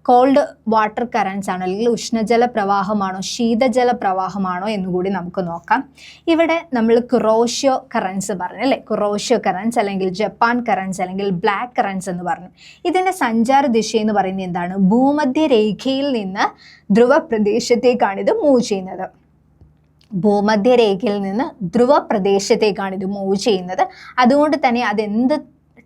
കോൾഡ് വാട്ടർ കറൻസ് ആണോ അല്ലെങ്കിൽ ഉഷ്ണജല പ്രവാഹമാണോ ശീതജല പ്രവാഹമാണോ എന്നുകൂടി നമുക്ക് നോക്കാം. ഇവിടെ നമ്മൾ കുറോഷ്യോ കറൻസ് പറഞ്ഞു അല്ലേ, കുറോഷ്യോ കറൻസ് അല്ലെങ്കിൽ ജപ്പാൻ കറൻസ് അല്ലെങ്കിൽ ബ്ലാക്ക് കറൻസ് എന്ന് പറഞ്ഞു. ഇതിൻ്റെ സഞ്ചാര ദിശ എന്ന് പറയുന്നത് എന്താണ്? ഭൂമധ്യരേഖയിൽ നിന്ന് ധ്രുവ പ്രദേശത്തേക്കാണ് ഇത് മൂവ് ചെയ്യുന്നത്. ഭൂമധ്യരേഖയിൽ നിന്ന് ധ്രുവ പ്രദേശത്തേക്കാണ് ഇത് മൂവ് ചെയ്യുന്നത്. അതുകൊണ്ട് തന്നെ അതെന്ത്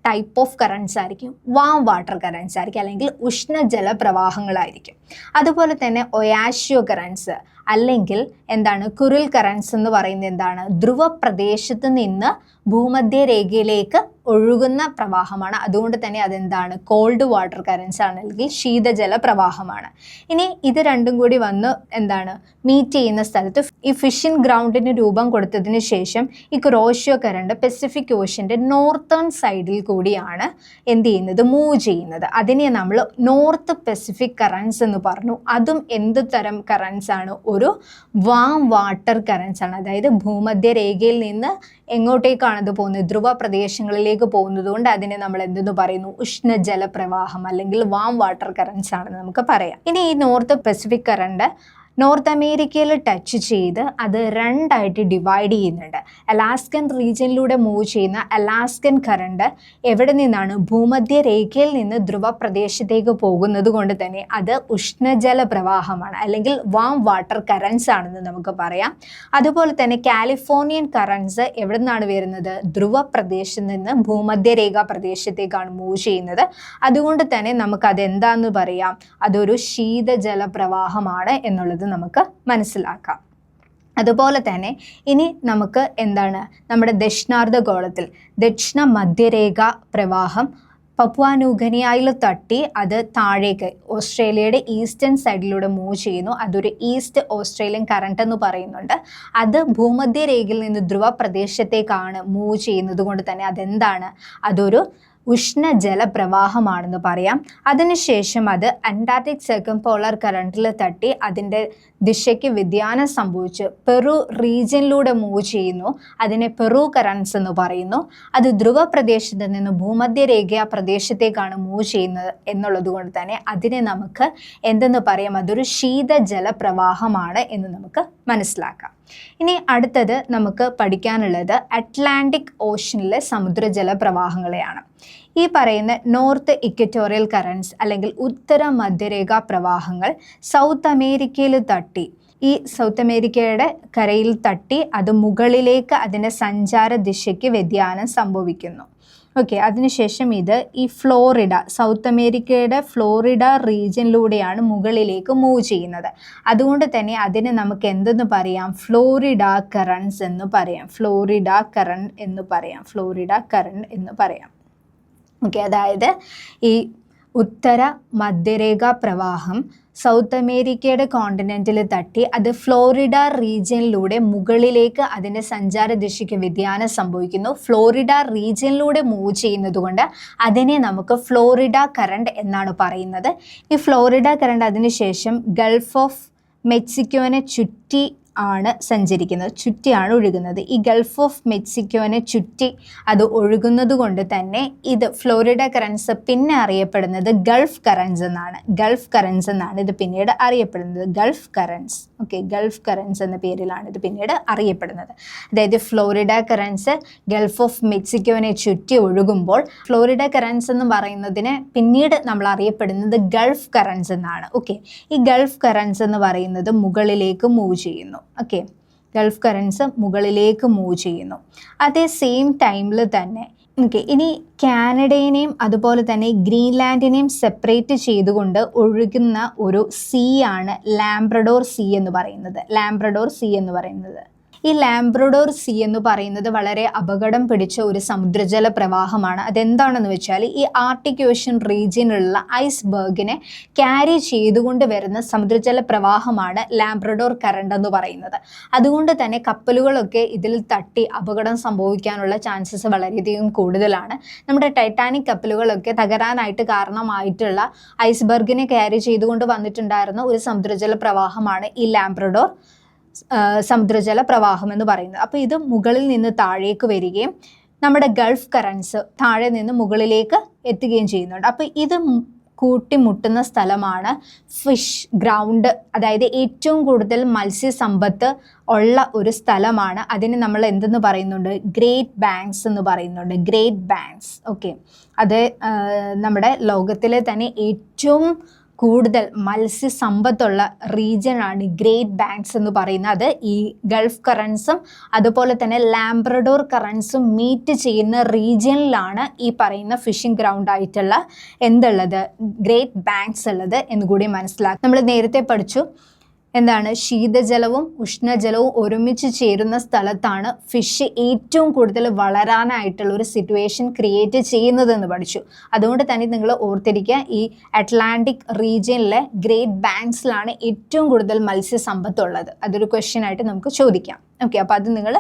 ടൈപ്പ് ഓഫ് കറൻസ് ആയിരിക്കും? വാം വാട്ടർ കറൻസ് ആയിരിക്കും അല്ലെങ്കിൽ ഉഷ്ണജല പ്രവാഹങ്ങളായിരിക്കും. അതുപോലെ തന്നെ ഒയാഷ്യോ കറൻസ് അല്ലെങ്കിൽ എന്താണ് കുറിൽ കറൻസ് എന്ന് പറയുന്നത് എന്താണ്? ധ്രുവ പ്രദേശത്ത് നിന്ന് ഭൂമധ്യരേഖയിലേക്ക് ഒഴുകുന്ന പ്രവാഹമാണ്. അതുകൊണ്ട് തന്നെ അതെന്താണ്? കോൾഡ് വാട്ടർ കറൻസ് ആണ് അല്ലെങ്കിൽ ശീതജല പ്രവാഹമാണ്. ഇനി ഇത് രണ്ടും കൂടി വന്ന് എന്താണ് മീറ്റ് ചെയ്യുന്ന സ്ഥലത്ത് ഈ ഫിഷിൻ ഗ്രൗണ്ടിന് രൂപം കൊടുത്തതിന് ശേഷം ഈ കുറോഷ്യോ കറണ്ട് പസഫിക് ഓഷ്യൻ്റെ നോർത്തേൺ സൈഡിൽ കൂടിയാണ് എന്ത് ചെയ്യുന്നത്? മൂവ് ചെയ്യുന്നത്. അതിനെ നമ്മൾ നോർത്ത് പസഫിക് കറൻസ് എന്ന് പറഞ്ഞു. അതും എന്ത് തരം കറൻസ് ആണ്? ഒരു വാം വാട്ടർ കറൻസ് ആണ്. അതായത് ഭൂമധ്യരേഖയിൽ നിന്ന് എങ്ങോട്ടേക്കാണ് അത് പോകുന്നത്? ധ്രുവ പ്രദേശങ്ങളിലേക്ക് പോകുന്നത് കൊണ്ട് അതിനെ നമ്മൾ എന്തെന്ന് പറയുന്നു? ഉഷ്ണജല പ്രവാഹം അല്ലെങ്കിൽ വാം വാട്ടർ കറൻസ് ആണെന്ന് നമുക്ക് പറയാം. ഇനി ഈ നോർത്ത് പസഫിക് കറണ്ട് നോർത്ത് അമേരിക്കയിൽ ടച്ച് ചെയ്ത് അത് രണ്ടായിട്ട് ഡിവൈഡ് ചെയ്യുന്നുണ്ട്. അലാസ്കൻ റീജിയനിലൂടെ മൂവ് ചെയ്യുന്ന അലാസ്കൻ കറണ്ട് എവിടെ നിന്നാണ്? ഭൂമധ്യരേഖയിൽ നിന്ന് ധ്രുവ പ്രദേശത്തേക്ക് പോകുന്നത് കൊണ്ട് തന്നെ അത് ഉഷ്ണജല പ്രവാഹമാണ് അല്ലെങ്കിൽ വാം വാട്ടർ കറൻസ് ആണെന്ന് നമുക്ക് പറയാം. അതുപോലെ തന്നെ കാലിഫോർണിയൻ കറൻസ് എവിടെ നിന്നാണ് വരുന്നത്? ധ്രുവ പ്രദേശത്ത് നിന്ന് ഭൂമധ്യരേഖ പ്രദേശത്തേക്കാണ് മൂവ് ചെയ്യുന്നത്. അതുകൊണ്ട് തന്നെ നമുക്ക് അതെന്താന്ന് പറയാം? അതൊരു ശീതജല പ്രവാഹമാണ് എന്നുള്ളത് നമുക്ക് മനസ്സിലാക്കാം. അതുപോലെ തന്നെ ഇനി നമുക്ക് എന്താണ് നമ്മുടെ ദക്ഷിണാർദ്ധഗോളത്തിൽ ദക്ഷിണ മധ്യരേഖ പ്രവാഹം പപ്പുവ-ന്യൂഗിനിയയിൽ തട്ടി അത് താഴേക്ക് ഓസ്ട്രേലിയയുടെ ഈസ്റ്റേൺ സൈഡിലൂടെ മൂവ് ചെയ്യുന്നു. അതൊരു ഈസ്റ്റ് ഓസ്ട്രേലിയൻ കറണ്ട് എന്ന് പറയുന്നുണ്ട്. അത് ഭൂമധ്യരേഖയിൽ നിന്ന് ധ്രുവ പ്രദേശത്തേക്കാണ് മൂവ് ചെയ്യുന്നത് കൊണ്ട് തന്നെ അതെന്താണ്? അതൊരു ഉഷ്ണജല പ്രവാഹമാണെന്ന് പറയാം. അതിനുശേഷം അത് അന്റാർട്ടിക് സർക്കംപോളാർ കറണ്ടിൽ തട്ടി അതിൻ്റെ ദിശയ്ക്ക് വ്യതിയാനം സംഭവിച്ച് പെറു റീജിയനിലൂടെ മൂവ് ചെയ്യുന്നു. അതിനെ പെറു കറൻസ് എന്ന് പറയുന്നു. അത് ധ്രുവ പ്രദേശത്ത് നിന്ന് ഭൂമധ്യരേഖ പ്രദേശത്തേക്കാണ് മൂവ് ചെയ്യുന്നത് എന്നുള്ളത് കൊണ്ട് തന്നെ അതിനെ നമുക്ക് എന്തെന്ന് പറയാം? അതൊരു ശീതജല പ്രവാഹമാണ് എന്ന് നമുക്ക് മനസ്സിലാക്കാം. ഇനി അടുത്തത് നമുക്ക് പഠിക്കാനുള്ളത് അറ്റ്ലാന്റിക് ഓഷ്യനിലെ സമുദ്രജല പ്രവാഹങ്ങളെയാണ്. ഈ പറയുന്ന നോർത്ത് ഇക്വറ്റോറിയൽ കറൻസ് അല്ലെങ്കിൽ ഉത്തര മധ്യരേഖാ പ്രവാഹങ്ങൾ സൗത്ത് അമേരിക്കയിൽ തട്ടി ഈ സൗത്ത് അമേരിക്കയുടെ കരയിൽ തട്ടി അത് മുകളിലേക്ക് അതിൻ്റെ സഞ്ചാര ദിശയ്ക്ക് വ്യതിയാനം സംഭവിക്കുന്നു. ഓക്കെ, അതിനുശേഷം ഇത് ഈ ഫ്ലോറിഡ സൗത്ത് അമേരിക്കയുടെ ഫ്ലോറിഡ റീജിയനിലൂടെയാണ് മുകളിലേക്ക് മൂവ് ചെയ്യുന്നത്. അതുകൊണ്ട് തന്നെ അതിനെ നമുക്ക് എന്തെന്ന് പറയാം? ഫ്ലോറിഡ കറൻസ് എന്ന് പറയാം. ഫ്ലോറിഡ കറണ്ട് എന്ന് പറയാം. ഫ്ലോറിഡ കറണ്ട് എന്ന് പറയാം. ഓക്കെ, അതായത് ഈ ഉത്തര മധ്യരേഖാ പ്രവാഹം സൗത്ത് അമേരിക്കയുടെ കോണ്ടിനെൻറ്റിൽ തട്ടി അത് ഫ്ലോറിഡ റീജിയനിലൂടെ മുകളിലേക്ക് അതിൻ്റെ സഞ്ചാര ദിശയ്ക്ക് വ്യതിയാനം സംഭവിക്കുന്നു. ഫ്ലോറിഡ റീജിയനിലൂടെ മൂവ് ചെയ്യുന്നത് കൊണ്ട് അതിനെ നമുക്ക് ഫ്ലോറിഡ കറണ്ട് എന്നാണ് പറയുന്നത്. ഈ ഫ്ലോറിഡ കറണ്ട് അതിനുശേഷം ഗൾഫ് ഓഫ് മെക്സിക്കോനെ ചുറ്റി ആണ് സഞ്ചരിക്കുന്നത്, ചുറ്റിയാണ് ഒഴുകുന്നത്. ഈ ഗൾഫ് ഓഫ് മെക്സിക്കോനെ ചുറ്റി അത് ഒഴുകുന്നത് കൊണ്ട് തന്നെ ഇത് ഫ്ലോറിഡ കറൻസ് പിന്നെ അറിയപ്പെടുന്നത് ഗൾഫ് കറൻസ് എന്നാണ്. ഗൾഫ് കറൻസ് എന്നാണ് ഇത് പിന്നീട് അറിയപ്പെടുന്നത്. Gulf currents. Okay, Gulf currents എന്ന പേരിലാണ് ഇത് പിന്നീട് അറിയപ്പെടുന്നത്. അതായത് ഫ്ലോറിഡ കറൻസ് ഗൾഫ് ഓഫ് മെക്സിക്കോനെ ചുറ്റി ഒഴുകുമ്പോൾ ഫ്ലോറിഡ കറൻസ് എന്ന് പറയുന്നതിന് പിന്നീട് നമ്മൾ അറിയപ്പെടുന്നത് ഗൾഫ് കറൻസ് എന്നാണ്. ഓക്കെ, ഈ ഗൾഫ് കറൻസ് എന്ന് പറയുന്നത് മുകളിലേക്ക് മൂവ് ചെയ്യുന്നു. ഓക്കെ, ഗൾഫ് കറൻസ് മുകളിലേക്ക് മൂവ് ചെയ്യുന്നു. അതേ സെയിം ടൈമിൽ തന്നെ ഓക്കെ, ഇനി കാനഡയെയും അതുപോലെ തന്നെ ഗ്രീൻലാൻഡിനെയും സെപ്പറേറ്റ് ചെയ്തുകൊണ്ട് ഒഴുകുന്ന ഒരു സീ ആണ് ലാബ്രഡോർ സീ എന്ന് പറയുന്നത്. ലാബ്രഡോർ സീ എന്ന് പറയുന്നത് ഈ ലാബ്രഡോർ സീ എന്ന് പറയുന്നത് വളരെ അപകടം പിടിച്ച ഒരു സമുദ്രജല പ്രവാഹമാണ്. അതെന്താണെന്ന് വെച്ചാൽ ഈ ആർട്ടിക് ഓഷ്യൻ റീജിയനിലുള്ള ഐസ്ബർഗിനെ ക്യാരി ചെയ്തുകൊണ്ട് വരുന്ന സമുദ്രജല പ്രവാഹമാണ് ലാബ്രഡോർ കറണ്ട് എന്ന് പറയുന്നത്. അതുകൊണ്ട് തന്നെ കപ്പലുകളൊക്കെ ഇതിൽ തട്ടി അപകടം സംഭവിക്കാനുള്ള ചാൻസസ് വളരെയധികം കൂടുതലാണ്. നമ്മുടെ ടൈറ്റാനിക് കപ്പലുകളൊക്കെ തകരാനായിട്ട് കാരണമായിട്ടുള്ള ഐസ്ബർഗിനെ ക്യാരി ചെയ്തുകൊണ്ട് വന്നിട്ടുണ്ടായിരുന്ന ഒരു സമുദ്രജല പ്രവാഹമാണ് ഈ ലാബ്രഡോർ സമുദ്രജല പ്രവാഹം എന്ന് പറയുന്നത്. അപ്പോൾ ഇത് മുകളിൽ നിന്ന് താഴേക്ക് വരികയും നമ്മുടെ ഗൾഫ് കറൻസ് താഴെ നിന്ന് മുകളിലേക്ക് എത്തുകയും ചെയ്യുന്നുണ്ട്. അപ്പോൾ ഇത് കൂട്ടിമുട്ടുന്ന സ്ഥലമാണ് ഫിഷ് ഗ്രൗണ്ട്, അതായത് ഏറ്റവും കൂടുതൽ മത്സ്യസമ്പത്ത് ഉള്ള ഒരു സ്ഥലമാണ്. അതിന് നമ്മൾ എന്തെന്ന് പറയുന്നുണ്ട്? ഗ്രേറ്റ് ബാങ്ക്സ് എന്ന് പറയുന്നുണ്ട്. Great banks. ഓക്കെ, അത് നമ്മുടെ ലോകത്തിലെ തന്നെ ഏറ്റവും കൂടുതൽ മത്സ്യസമ്പത്തുള്ള റീജിയനാണ് ഗ്രേറ്റ് ബാങ്ക്സ് എന്ന് പറയുന്നത്. അത് ഈ ഗൾഫ് കറൻസും അതുപോലെ തന്നെ ലാബ്രഡോർ കറൻസും മീറ്റ് ചെയ്യുന്ന റീജിയനിലാണ് ഈ പറയുന്ന ഫിഷിംഗ് ഗ്രൗണ്ട് ആയിട്ടുള്ള എന്തുള്ളത്? ഗ്രേറ്റ് ബാങ്ക്സ് ഉള്ളത് എന്നുകൂടി മനസ്സിലാക്കുക. നമ്മൾ നേരത്തെ പഠിച്ചു എന്താണ്? ശീതജലവും ഉഷ്ണജലവും ഒരുമിച്ച് ചേരുന്ന സ്ഥലത്താണ് ഫിഷ് ഏറ്റവും കൂടുതൽ വളരാനായിട്ടുള്ള ഒരു സിറ്റുവേഷൻ ക്രിയേറ്റ് ചെയ്യുന്നതെന്ന് പഠിച്ചു. അതുകൊണ്ട് തന്നെ നിങ്ങൾ ഓർത്തിരിക്കുക, ഈ അറ്റ്ലാന്റിക് റീജിയനിലെ ഗ്രേറ്റ് ബാങ്ക്സിലാണ് ഏറ്റവും കൂടുതൽ മത്സ്യസമ്പത്തുള്ളത്. അതൊരു ക്വസ്റ്റ്യൻ ആയിട്ട് നമുക്ക് ചോദിക്കാം. ഓക്കെ, അപ്പോൾ അത് നിങ്ങൾ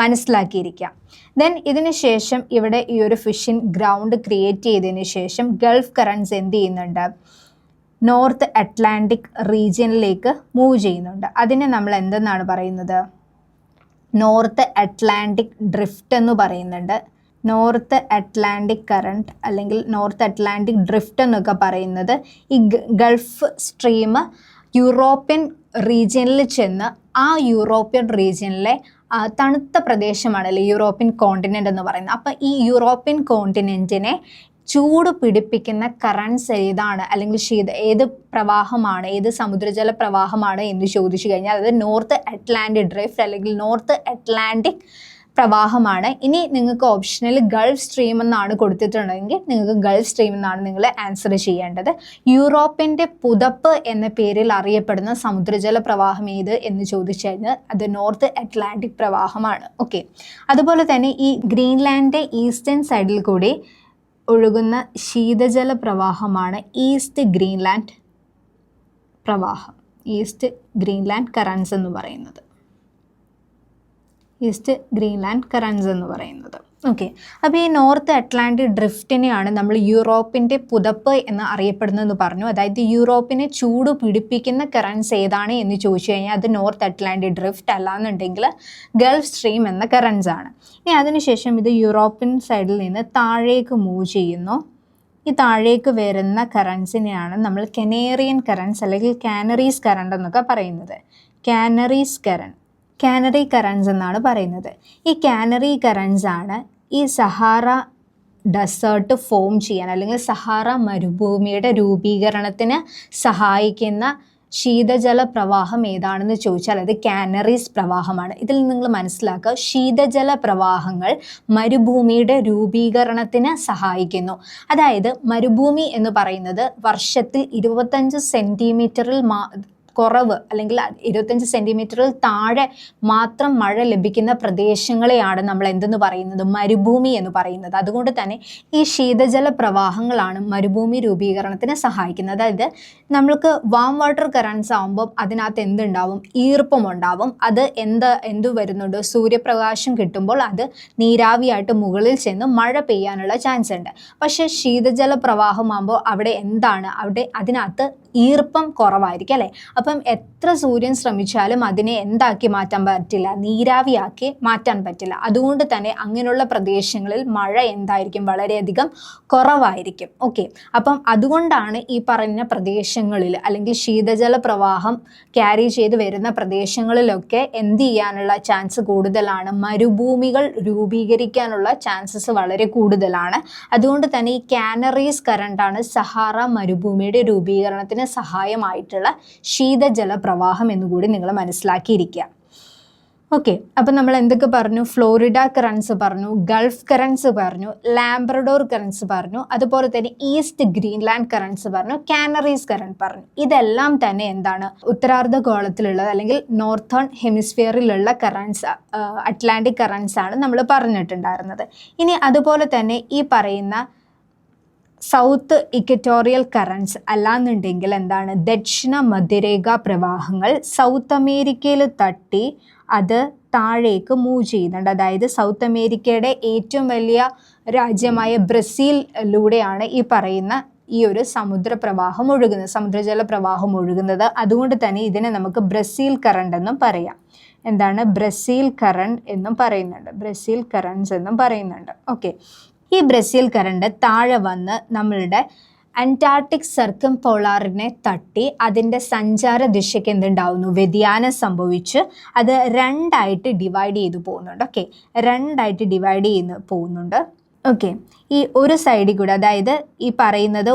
മനസ്സിലാക്കിയിരിക്കാം. ദെൻ ഇതിന് ശേഷം ഇവിടെ ഈ ഒരു ഫിഷിംഗ് ഗ്രൗണ്ട് ക്രിയേറ്റ് ചെയ്തതിന് ശേഷം ഗൾഫ് കറൻസ് എന്ത് ചെയ്യുന്നുണ്ട്? നോർത്ത് അറ്റ്ലാന്റിക് റീജിയനിലേക്ക് മൂവ് ചെയ്യുന്നുണ്ട്. അതിനെ നമ്മൾ എന്തെന്നാണ് പറയുന്നത്? നോർത്ത് അറ്റ്ലാന്റിക് ഡ്രിഫ്റ്റ് എന്ന് പറയുന്നുണ്ട്. നോർത്ത് അറ്റ്ലാന്റിക് കറണ്ട് അല്ലെങ്കിൽ നോർത്ത് അറ്റ്ലാന്റിക് ഡ്രിഫ്റ്റ് എന്നൊക്കെ പറയുന്നത് ഈ ഗൾഫ് സ്ട്രീം യൂറോപ്യൻ റീജിയനിൽ ചെന്ന് ആ യൂറോപ്യൻ റീജിയനിലെ തണുത്ത പ്രദേശമാണ് അല്ലെ യൂറോപ്യൻ കോണ്ടിനെൻ്റ് എന്ന് പറയുന്നത്. അപ്പം ഈ യൂറോപ്യൻ കോണ്ടിനെൻറ്റിനെ ചൂട് പിടിപ്പിക്കുന്ന കറൻസ് ഏതാണ്, അല്ലെങ്കിൽ ഏത് പ്രവാഹമാണ്, ഏത് സമുദ്രജല പ്രവാഹമാണ് എന്ന് ചോദിച്ചു കഴിഞ്ഞാൽ അത് നോർത്ത് അറ്റ്ലാന്റിക് ഡ്രിഫ്റ്റ് അല്ലെങ്കിൽ നോർത്ത് അറ്റ്ലാന്റിക് പ്രവാഹമാണ്. ഇനി നിങ്ങൾക്ക് ഓപ്ഷനിൽ ഗൾഫ് സ്ട്രീം എന്നാണ് കൊടുത്തിട്ടുണ്ടെങ്കിൽ നിങ്ങൾക്ക് ഗൾഫ് സ്ട്രീം എന്നാണ് നിങ്ങൾ ആൻസർ ചെയ്യേണ്ടത്. യൂറോപ്പിൻ്റെ പുതപ്പ് എന്ന പേരിൽ അറിയപ്പെടുന്ന സമുദ്രജല പ്രവാഹം ഏത് എന്ന് ചോദിച്ചു കഴിഞ്ഞാൽ അത് നോർത്ത് അറ്റ്ലാന്റിക് പ്രവാഹമാണ്. ഓക്കെ, അതുപോലെ തന്നെ ഈ ഗ്രീൻലാൻഡിൻ്റെ ഈസ്റ്റേൺ സൈഡിൽ കൂടി ഒഴുകുന്ന ശീതജല പ്രവാഹമാണ് ഈസ്റ്റ് ഗ്രീൻലാൻഡ് പ്രവാഹം, ഈസ്റ്റ് ഗ്രീൻലാൻഡ് കറൻസ് എന്ന് പറയുന്നത്. ഈസ്റ്റ് ഗ്രീൻലാൻഡ് കറൻസ് എന്ന് പറയുന്നത്. ഓക്കെ, അപ്പോൾ ഈ നോർത്ത് അറ്റ്ലാന്റിക് ഡ്രിഫ്റ്റിനെയാണ് നമ്മൾ യൂറോപ്പിൻ്റെ പുതപ്പ് എന്ന് അറിയപ്പെടുന്നതെന്ന് പറഞ്ഞു. അതായത് യൂറോപ്പിനെ ചൂട് പിടിപ്പിക്കുന്ന കറൻസ് ഏതാണ് എന്ന് ചോദിച്ചു കഴിഞ്ഞാൽ അത് നോർത്ത് അറ്റ്ലാന്റിക് ഡ്രിഫ്റ്റ്, അല്ലാന്നുണ്ടെങ്കിൽ ഗൾഫ് സ്ട്രീം എന്ന കറൻസ് ആണ്. ഇനി അതിനുശേഷം ഇത് യൂറോപ്യൻ സൈഡിൽ നിന്ന് താഴേക്ക് മൂവ് ചെയ്യുന്നു. ഈ താഴേക്ക് വരുന്ന കറൻസിനെയാണ് നമ്മൾ കനേറിയൻ കറൻസ് അല്ലെങ്കിൽ കാനറീസ് കറണ്ട് എന്നൊക്കെ പറയുന്നത്. കാനറി കറൻസ് എന്നാണ് പറയുന്നത്. ഈ കാനറി കറൻസ് ആണ് ഈ സഹാറ ഡെസേർട്ട് ഫോം ചെയ്യാൻ അല്ലെങ്കിൽ സഹാറ മരുഭൂമിയുടെ രൂപീകരണത്തിന് സഹായിക്കുന്ന ശീതജല പ്രവാഹം ഏതാണെന്ന് ചോദിച്ചാൽ അത് കാനറീസ് പ്രവാഹമാണ്. ഇതിൽ നിങ്ങൾ മനസ്സിലാക്കുക, ശീതജല പ്രവാഹങ്ങൾ മരുഭൂമിയുടെ രൂപീകരണത്തിന് സഹായിക്കുന്നു. അതായത് മരുഭൂമി എന്ന് പറയുന്നത് വർഷത്തിൽ 25 സെൻറ്റിമീറ്ററിൽ കുറവ് അല്ലെങ്കിൽ 25 സെൻറ്റിമീറ്ററിൽ താഴെ മാത്രം മഴ ലഭിക്കുന്ന പ്രദേശങ്ങളെയാണ് നമ്മൾ എന്തെന്ന് പറയുന്നത്? മരുഭൂമി എന്ന് പറയുന്നത്. അതുകൊണ്ട് തന്നെ ഈ ശീതജല പ്രവാഹങ്ങളാണ് മരുഭൂമി രൂപീകരണത്തിന് സഹായിക്കുന്നത്. അതായത് നമ്മൾക്ക് വാം വാട്ടർ കറൻസ് ആകുമ്പോൾ അതിനകത്ത് എന്തുണ്ടാവും? ഈർപ്പമുണ്ടാവും. അത് എന്ത് വരുന്നുണ്ട്? സൂര്യപ്രകാശം കിട്ടുമ്പോൾ അത് നീരാവിയായിട്ട് മുകളിൽ ചെന്ന് മഴ പെയ്യാനുള്ള ചാൻസ് ഉണ്ട്. പക്ഷേ ശീതജല പ്രവാഹമാകുമ്പോൾ അവിടെ എന്താണ്? അതിനകത്ത് ഈർപ്പം കുറവായിരിക്കും അല്ലേ? അപ്പം എത്ര സൂര്യൻ ശ്രമിച്ചാലും അതിനെ എന്താക്കി മാറ്റാൻ പറ്റില്ല? നീരാവിയാക്കി മാറ്റാൻ പറ്റില്ല. അതുകൊണ്ട് തന്നെ അങ്ങനെയുള്ള പ്രദേശങ്ങളിൽ മഴ എന്തായിരിക്കും? വളരെയധികം കുറവായിരിക്കും. ഓക്കെ, അപ്പം അതുകൊണ്ടാണ് ഈ പറഞ്ഞ പ്രദേശങ്ങളിൽ അല്ലെങ്കിൽ ശീതജല പ്രവാഹം ക്യാരി ചെയ്ത് വരുന്ന പ്രദേശങ്ങളിലൊക്കെ എന്ത് ചെയ്യാനുള്ള ചാൻസ് കൂടുതലാണ്? മരുഭൂമികൾ രൂപീകരിക്കാനുള്ള ചാൻസസ് വളരെ കൂടുതലാണ്. അതുകൊണ്ട് തന്നെ ഈ കാനറീസ് കറണ്ടാണ് സഹാറ മരുഭൂമിയുടെ രൂപീകരണത്തിന് സഹായമായിട്ടുള്ള ശീതജല പ്രവാഹം എന്നുകൂടി നിങ്ങൾ മനസ്സിലാക്കിയിരിക്കുക. ഓക്കെ, അപ്പം നമ്മൾ എന്തൊക്കെ പറഞ്ഞു? ഫ്ലോറിഡ കറൻസ് പറഞ്ഞു, ഗൾഫ് കറൻസ് പറഞ്ഞു, ലാബ്രഡോർ കറൻസ് പറഞ്ഞു, അതുപോലെ തന്നെ ഈസ്റ്റ് ഗ്രീൻലാൻഡ് കറൻസ് പറഞ്ഞു, കാനറീസ് കറന്റ് പറഞ്ഞു. ഇതെല്ലാം തന്നെ എന്താണ്? ഉത്തരാർദ്ധഗോളത്തിലുള്ളത് അല്ലെങ്കിൽ നോർത്തേൺ ഹെമിസ്ഫിയറിലുള്ള കറൻസ്, അറ്റ്ലാന്റിക് കറൻസ് ആണ് നമ്മൾ പറഞ്ഞിട്ടുണ്ടായിരുന്നത്. ഇനി അതുപോലെ തന്നെ ഈ പറയുന്ന സൗത്ത് ഇക്വറ്റോറിയൽ കറൻസ് അല്ലാന്നുണ്ടെങ്കിൽ എന്താണ്? ദക്ഷിണ മധ്യരേഖ പ്രവാഹങ്ങൾ സൗത്ത് അമേരിക്കയിൽ തട്ടി അത് താഴേക്ക് മൂവ് ചെയ്യുന്നുണ്ട്. അതായത് സൗത്ത് അമേരിക്കയുടെ ഏറ്റവും വലിയ രാജ്യമായ ബ്രസീലിലൂടെയാണ് ഈ പറയുന്ന ഈ ഒരു സമുദ്രപ്രവാഹം ഒഴുകുന്നത്, സമുദ്രജല പ്രവാഹം ഒഴുകുന്നത്. അതുകൊണ്ട് തന്നെ ഇതിനെ നമുക്ക് ബ്രസീൽ കറണ്ട് എന്നും പറയാം. എന്താണ്? ബ്രസീൽ കറണ്ട് എന്നും പറയുന്നുണ്ട്, ബ്രസീൽ കറൻസ് എന്നും പറയുന്നുണ്ട്. ഓക്കെ, ഈ ബ്രസീൽ കറണ്ട് താഴെ വന്ന് നമ്മളുടെ അന്റാർട്ടിക് സർക്കംപോളാറിനെ തട്ടി അതിൻ്റെ സഞ്ചാര ദിശയ്ക്ക് എന്തുണ്ടാവുന്നു? വ്യതിയാനം സംഭവിച്ച് അത് രണ്ടായിട്ട് ഡിവൈഡ് ചെയ്തു പോകുന്നുണ്ട്. ഓക്കെ, രണ്ടായിട്ട് ഡിവൈഡ് ചെയ്ത് പോകുന്നുണ്ട്. ഓക്കെ, ഈ ഒരു സൈഡിൽ കൂടെ, അതായത് ഈ പറയുന്നത്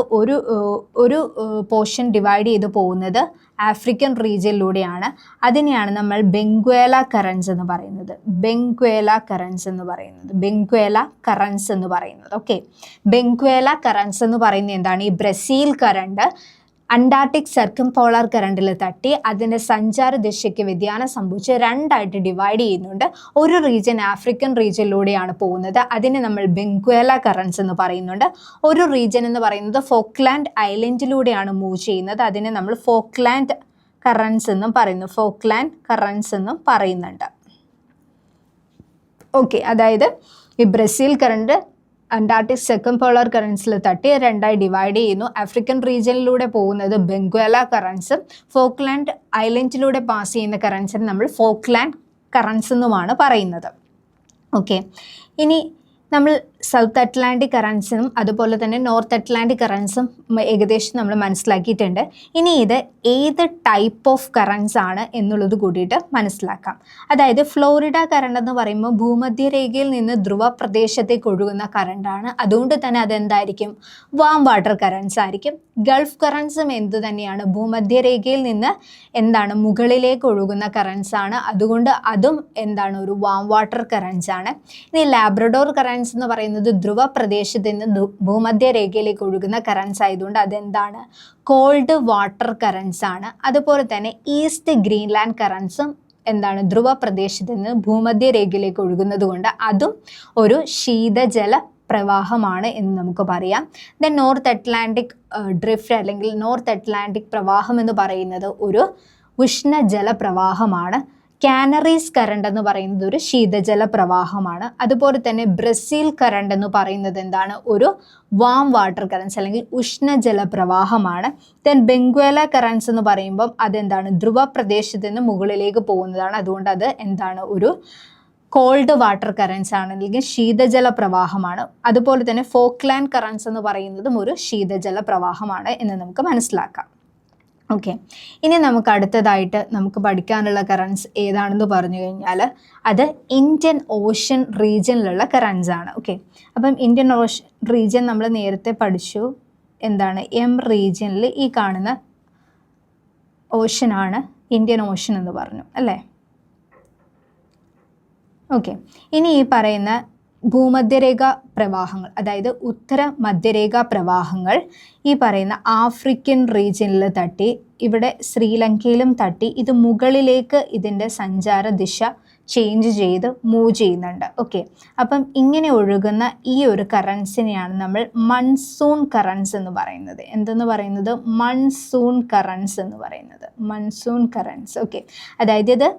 ഒരു പോർഷൻ ഡിവൈഡ് ചെയ്ത് പോകുന്നത് ആഫ്രിക്കൻ റീജിയനിലൂടെയാണ്. അതിനെയാണ് നമ്മൾ ബെങ്ക്വേല കറൻസ് എന്ന് പറയുന്നത്, ബെങ്ക്വേല കറൻസ് എന്ന് പറയുന്നത്, ബെങ്ക്വേല കറൻസ് എന്ന് പറയുന്നത്. ഓക്കെ, ബെങ്ക്വേല കറൻസ് എന്ന് പറയുന്നത് എന്താണ്? ഈ ബ്രസീൽ കറണ്ട് അന്റാർട്ടിക് സർക്കംപോളാർ കറണ്ടിൽ തട്ടി അതിൻ്റെ സഞ്ചാര ദിശയ്ക്ക് വ്യതിയാനം സംഭവിച്ച് രണ്ടായിട്ട് ഡിവൈഡ് ചെയ്യുന്നുണ്ട്. ഒരു റീജിയൻ ആഫ്രിക്കൻ റീജിയനിലൂടെയാണ് പോകുന്നത്, അതിനെ നമ്മൾ ബെങ്ക്വേല കറൻസ് എന്ന് പറയുന്നുണ്ട്. ഒരു റീജിയൻ എന്ന് പറയുന്നത് ഫോക്ലാൻഡ് ഐലൻഡിലൂടെയാണ് മൂവ് ചെയ്യുന്നത്, അതിനെ നമ്മൾ ഫോക്ലാൻഡ് കറൻസ് എന്നും പറയുന്നു, ഫോക്ലാൻഡ് കറൻസ് എന്നും പറയുന്നുണ്ട്. ഓക്കെ, അതായത് ഈ ബ്രസീൽ കറണ്ട് അന്റാർട്ടിക് സർക്കംപോളാർ കറൻസിൽ തട്ടി രണ്ടായി ഡിവൈഡ് ചെയ്യുന്നു. ആഫ്രിക്കൻ റീജിയനിലൂടെ പോകുന്നത് ബെങ്ക്വേല കറൻസും ഫോക്ലാൻഡ് ഐലൻഡിലൂടെ പാസ് ചെയ്യുന്ന കറൻസിന് നമ്മൾ ഫോക്ലാൻഡ് കറൻസ് എന്നുമാണ് പറയുന്നത്. ഓക്കെ, ഇനി നമ്മൾ സൗത്ത് അറ്റ്ലാന്റിക് കറൻസും അതുപോലെ തന്നെ നോർത്ത് അറ്റ്ലാന്റിക് കറൻസും ഏകദേശം നമ്മൾ മനസ്സിലാക്കിയിട്ടുണ്ട്. ഇനി ഇത് ഏത് ടൈപ്പ് ഓഫ് കറൻസ് ആണ് എന്നുള്ളത് കൂടിയിട്ട് മനസ്സിലാക്കാം. അതായത് ഫ്ലോറിഡ കറണ്ട് എന്ന് പറയുമ്പോൾ ഭൂമധ്യരേഖയിൽ നിന്ന് ധ്രുവ പ്രദേശത്തേക്ക് ഒഴുകുന്ന കറണ്ടാണ്. അതുകൊണ്ട് തന്നെ അതെന്തായിരിക്കും? വാം വാട്ടർ കറൻസ് ആയിരിക്കും. ഗൾഫ് കറൻസും എന്ത് തന്നെയാണ്? ഭൂമധ്യരേഖയിൽ നിന്ന് എന്താണ്? മുകളിലേക്ക് ഒഴുകുന്ന കറൻസ് ആണ്. അതുകൊണ്ട് അതും എന്താണ്? ഒരു വാം വാട്ടർ കറൻസ് ആണ്. ഇനി ലാബ്രഡോർ കറൻസ് എന്ന് പറയുന്നത് ധ്രുവ പ്രദേശത്ത് നിന്ന് ഭൂമധ്യരേഖയിലേക്ക് ഒഴുകുന്ന കറൻസ് ആയതുകൊണ്ട് അതെന്താണ്? കോൾഡ് വാട്ടർ കറൻസ് ആണ്. അതുപോലെ തന്നെ ഈസ്റ്റ് ഗ്രീൻലാൻഡ് കറൻസും എന്താണ്? ധ്രുവ പ്രദേശത്ത് നിന്ന് ഭൂമധ്യരേഖയിലേക്ക് ഒഴുകുന്നത് കൊണ്ട് അതും ഒരു ശീതജല പ്രവാഹമാണ് എന്ന് നമുക്ക് പറയാം. ദെൻ നോർത്ത് അറ്റ്ലാന്റിക് ഡ്രിഫ്റ്റ് അല്ലെങ്കിൽ നോർത്ത് അറ്റ്ലാന്റിക് പ്രവാഹം എന്ന് പറയുന്നത് ഒരു ഉഷ്ണജല പ്രവാഹമാണ്. കാനറീസ് കറണ്ട് എന്ന് പറയുന്നത് ഒരു ശീതജല പ്രവാഹമാണ്. അതുപോലെ തന്നെ ബ്രസീൽ കറണ്ട് എന്ന് പറയുന്നത് എന്താണ്? ഒരു വാം വാട്ടർ കറൻസ് അല്ലെങ്കിൽ ഉഷ്ണജല പ്രവാഹമാണ്. ദെൻ ബെങ്ക്വേല കറൻസ് എന്ന് പറയുമ്പം അതെന്താണ്? ധ്രുവ പ്രദേശത്ത് നിന്ന് മുകളിലേക്ക് പോകുന്നതാണ്. അതുകൊണ്ട് അത് എന്താണ്? ഒരു കോൾഡ് വാട്ടർ കറൻസ് ആണ് അല്ലെങ്കിൽ ശീതജല പ്രവാഹമാണ്. അതുപോലെ തന്നെ ഫോക്ലാൻഡ് കറൻസ് എന്ന് പറയുന്നതും ഒരു ശീതജല പ്രവാഹമാണ് എന്ന് നമുക്ക് മനസ്സിലാക്കാം. ഓക്കെ, ഇനി നമുക്ക് അടുത്തതായിട്ട് നമുക്ക് പഠിക്കാനുള്ള കറൻസ് ഏതാണെന്ന് പറഞ്ഞു കഴിഞ്ഞാൽ അത് ഇന്ത്യൻ ഓഷ്യൻ റീജിയനിലുള്ള കറൻസ് ആണ്. ഓക്കെ, അപ്പം ഇന്ത്യൻ ഓഷ്യൻ റീജിയൻ നമ്മൾ നേരത്തെ പഠിച്ചു. എന്താണ്? എം റീജിയനിൽ ഈ കാണുന്ന ഓഷ്യനാണ് ഇന്ത്യൻ ഓഷ്യൻ എന്ന് പറഞ്ഞു അല്ലേ? ഓക്കെ, ഇനി ഈ പറയുന്ന ഭൂമധ്യരേഖ പ്രവാഹങ്ങൾ, അതായത് ഉത്തര മധ്യരേഖ പ്രവാഹങ്ങൾ ഈ പറയുന്ന ആഫ്രിക്കൻ റീജിയനിൽ തട്ടി ഇവിടെ ശ്രീലങ്കയിലും തട്ടി ഇത് മുകളിലേക്ക് ഇതിൻ്റെ സഞ്ചാര ദിശ ചേഞ്ച് ചെയ്ത് മൂവ് ചെയ്യുന്നുണ്ട്. ഓക്കെ, അപ്പം ഇങ്ങനെ ഒഴുകുന്ന ഈ ഒരു കറൻസിനെയാണ് നമ്മൾ മൺസൂൺ കറൻസ് എന്ന് പറയുന്നത്. എന്തെന്ന് പറയുന്നത്? മൺസൂൺ കറൻസ് എന്ന് പറയുന്നത്, മൺസൂൺ കറൻസ്. ഓക്കെ, അതായത് ഇത്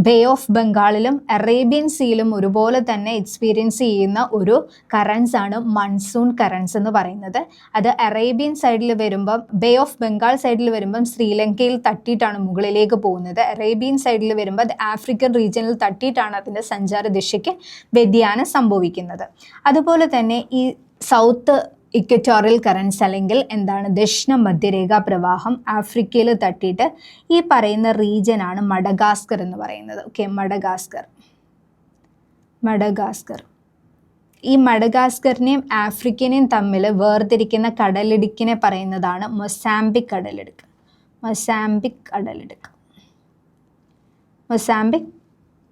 ബേ ഓഫ് ബംഗാളിലും അറേബ്യൻ സീയിലും ഒരുപോലെ തന്നെ എക്സ്പീരിയൻസ് ചെയ്യുന്ന ഒരു കറൻസ് ആണ് മൺസൂൺ കറൻസ് എന്ന് പറയുന്നത്. അത് അറേബ്യൻ സൈഡിൽ വരുമ്പം, ബേ ഓഫ് ബംഗാൾ സൈഡിൽ വരുമ്പം ശ്രീലങ്കയിൽ തട്ടിയിട്ടാണ് മുകളിലേക്ക് പോകുന്നത്. അറേബ്യൻ സൈഡിൽ വരുമ്പോൾ അത് ആഫ്രിക്കൻ റീജിയനിൽ തട്ടിയിട്ടാണ് അതിൻ്റെ സഞ്ചാര ദിശയ്ക്ക് വ്യതിയാനം സംഭവിക്കുന്നത്. അതുപോലെ തന്നെ ഈ സൗത്ത് ഇക്വറ്റോറിയൽ കറൻസ് അല്ലെങ്കിൽ എന്താണ്? ദക്ഷിണ മധ്യരേഖാ പ്രവാഹം ആഫ്രിക്കയിൽ തട്ടിയിട്ട് ഈ പറയുന്ന റീജിയനാണ് മഡഗാസ്കർ എന്ന് പറയുന്നത്. Okay, Madagascar. ഈ മഡഗാസ്കറിനെയും ആഫ്രിക്കനെയും തമ്മിൽ വേർതിരിക്കുന്ന കടലിടുക്കിനെ പറയുന്നതാണ് മൊസാംബിക് കടലിടുക്ക്.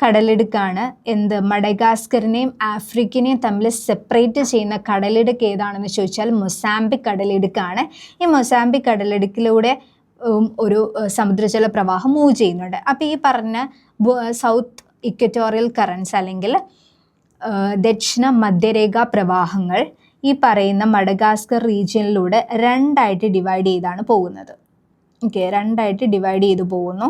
കടലിടുക്കാണ് മഡഗാസ്കറിനെയും ആഫ്രിക്കനെയും തമ്മിൽ സെപ്പറേറ്റ് ചെയ്യുന്ന കടലിടുക്ക് ഏതാണെന്ന് ചോദിച്ചാൽ മൊസാംബിക് കടലിടുക്കാണ്. ഈ മൊസാംബിക് കടലിടുക്കിലൂടെ ഒരു സമുദ്രജല പ്രവാഹം മൂവ് ചെയ്യുന്നുണ്ട്. അപ്പോൾ ഈ പറഞ്ഞ സൗത്ത് ഇക്വറ്റോറിയൽ കറൻസ് അല്ലെങ്കിൽ ദക്ഷിണ മധ്യരേഖ പ്രവാഹങ്ങൾ ഈ പറയുന്ന മഡഗാസ്കർ റീജിയനിലൂടെ രണ്ടായിട്ട് ഡിവൈഡ് ചെയ്താണ് പോകുന്നത്. ഓക്കെ, രണ്ടായിട്ട് ഡിവൈഡ് ചെയ്ത് പോകുന്നു.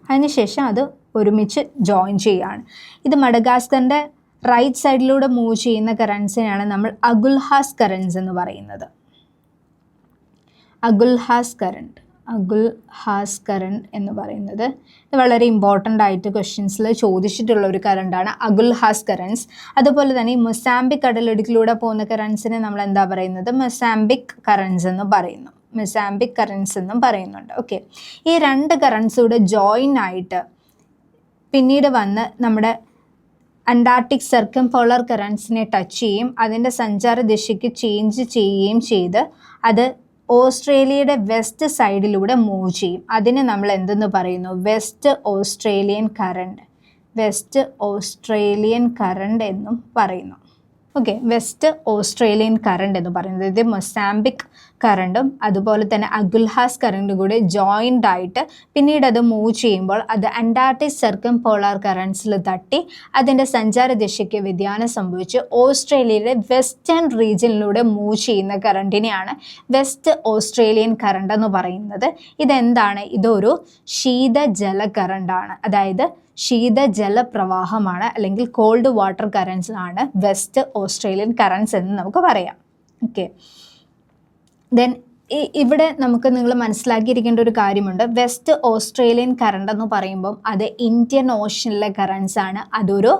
അതിനുശേഷം അത് ഒരുമിച്ച് ജോയിൻ ചെയ്യുകയാണ്. ഇത് മഡഗാസ്കറിൻ്റെ റൈറ്റ് സൈഡിലൂടെ മൂവ് ചെയ്യുന്ന കറൻസിനെയാണ് നമ്മൾ അഗുൽഹാസ് കറൻസ് എന്ന് പറയുന്നത്. അഗുൽഹാസ് കറണ്ട് എന്ന് പറയുന്നത് ഇത് വളരെ ഇമ്പോർട്ടൻ്റ് ആയിട്ട് ക്വസ്റ്റ്യൻസിൽ ചോദിച്ചിട്ടുള്ള ഒരു കറണ്ടാണ് അഗുൽഹാസ് കറൻസ്. അതുപോലെ തന്നെ ഈ മൊസാംബിക് കടലിടുക്കിലൂടെ പോകുന്ന കറൻസിനെ നമ്മൾ എന്താ പറയുന്നത്? മൊസാംബിക് കറൻസ് എന്ന് പറയുന്നു. മൊസാംബിക് കറൻസ് എന്നും പറയുന്നുണ്ട്. ഓക്കെ, ഈ രണ്ട് കറൻസൂടെ ജോയിൻ ആയിട്ട് പിന്നീട് വന്ന് നമ്മുടെ അന്റാർട്ടിക് സർക്കംപോളർ കറൻസിനെ ടച്ച് ചെയ്യും. അതിൻ്റെ സഞ്ചാര ദിശയ്ക്ക് ചേഞ്ച് ചെയ്യുകയും ചെയ്ത് അത് ഓസ്ട്രേലിയയുടെ വെസ്റ്റ് സൈഡിലൂടെ മൂവ് ചെയ്യും. അതിന് നമ്മൾ എന്തെന്ന് പറയുന്നു? വെസ്റ്റ് ഓസ്ട്രേലിയൻ കറണ്ട് എന്നും പറയുന്നു. ഓക്കെ, വെസ്റ്റ് ഓസ്ട്രേലിയൻ കറണ്ട് എന്ന് പറയുന്നത് ഇത് മൊസാംബിക് കറണ്ടും അതുപോലെ തന്നെ അഗുൽഹാസ് കറണ്ടും കൂടി ജോയിൻ്റ് ആയിട്ട് പിന്നീട് അത് മൂവ് ചെയ്യുമ്പോൾ അത് അന്റാർട്ടിക് സർക്കംപോളാർ കറൻസിൽ തട്ടി അതിൻ്റെ സഞ്ചാര ദിശയ്ക്ക് വ്യതിയാനം സംഭവിച്ച് ഓസ്ട്രേലിയയുടെ വെസ്റ്റേൺ റീജിയനിലൂടെ മൂവ് ചെയ്യുന്ന കറണ്ടിനെയാണ് വെസ്റ്റ് ഓസ്ട്രേലിയൻ കറണ്ട് എന്ന് പറയുന്നത്. ഇതെന്താണ്? ഇതൊരു ശീതജല കറണ്ടാണ്. അതായത് ശീതജല പ്രവാഹമാണ്, അല്ലെങ്കിൽ കോൾഡ് വാട്ടർ കറൻസ് ആണ് വെസ്റ്റ് ഓസ്ട്രേലിയൻ കറൻസ് എന്ന് നമുക്ക് പറയാം. ഓക്കെ, ദെൻ ഇവിടെ നിങ്ങൾ മനസ്സിലാക്കിയിരിക്കേണ്ട ഒരു കാര്യമുണ്ട്. വെസ്റ്റ് ഓസ്ട്രേലിയൻ കറണ്ട് എന്ന് പറയുമ്പം അത് ഇന്ത്യൻ ഓഷ്യനിലെ കറൻസ് ആണ്. അതൊരു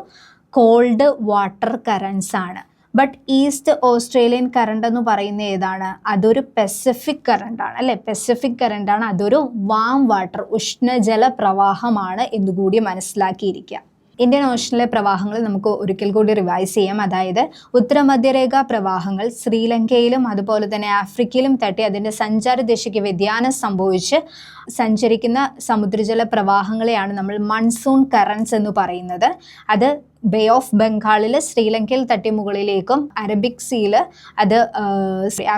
കോൾഡ് വാട്ടർ കറൻസ് ആണ്. ബട്ട് ഈസ്റ്റ് ഓസ്ട്രേലിയൻ കറണ്ട് എന്ന് പറയുന്ന ഏതാണ്? അതൊരു പെസഫിക് കറണ്ടാണ്, അല്ലേ? പെസഫിക് കറണ്ടാണ്. അതൊരു വാം വാട്ടർ, ഉഷ്ണജല പ്രവാഹമാണ് എന്നുകൂടി മനസ്സിലാക്കിയിരിക്കുക. ഇന്ത്യൻ ഓഷ്യനിലെ പ്രവാഹങ്ങൾ നമുക്ക് ഒരിക്കൽ കൂടി റിവൈസ് ചെയ്യാം. അതായത് ഉത്തരമധ്യരേഖ പ്രവാഹങ്ങൾ ശ്രീലങ്കയിലും അതുപോലെ തന്നെ ആഫ്രിക്കയിലും തട്ടി അതിൻ്റെ സഞ്ചാര ദിശയ്ക്ക് വ്യതിയാനം സംഭവിച്ച് സഞ്ചരിക്കുന്ന സമുദ്രജല പ്രവാഹങ്ങളെയാണ് നമ്മൾ മൺസൂൺ കറൻസ് എന്ന് പറയുന്നത്. അത് ബേ ഓഫ് ബംഗാളിൽ ശ്രീലങ്കയിൽ തട്ടി മുകളിലേക്കും അറബിക് സീയിൽ അത്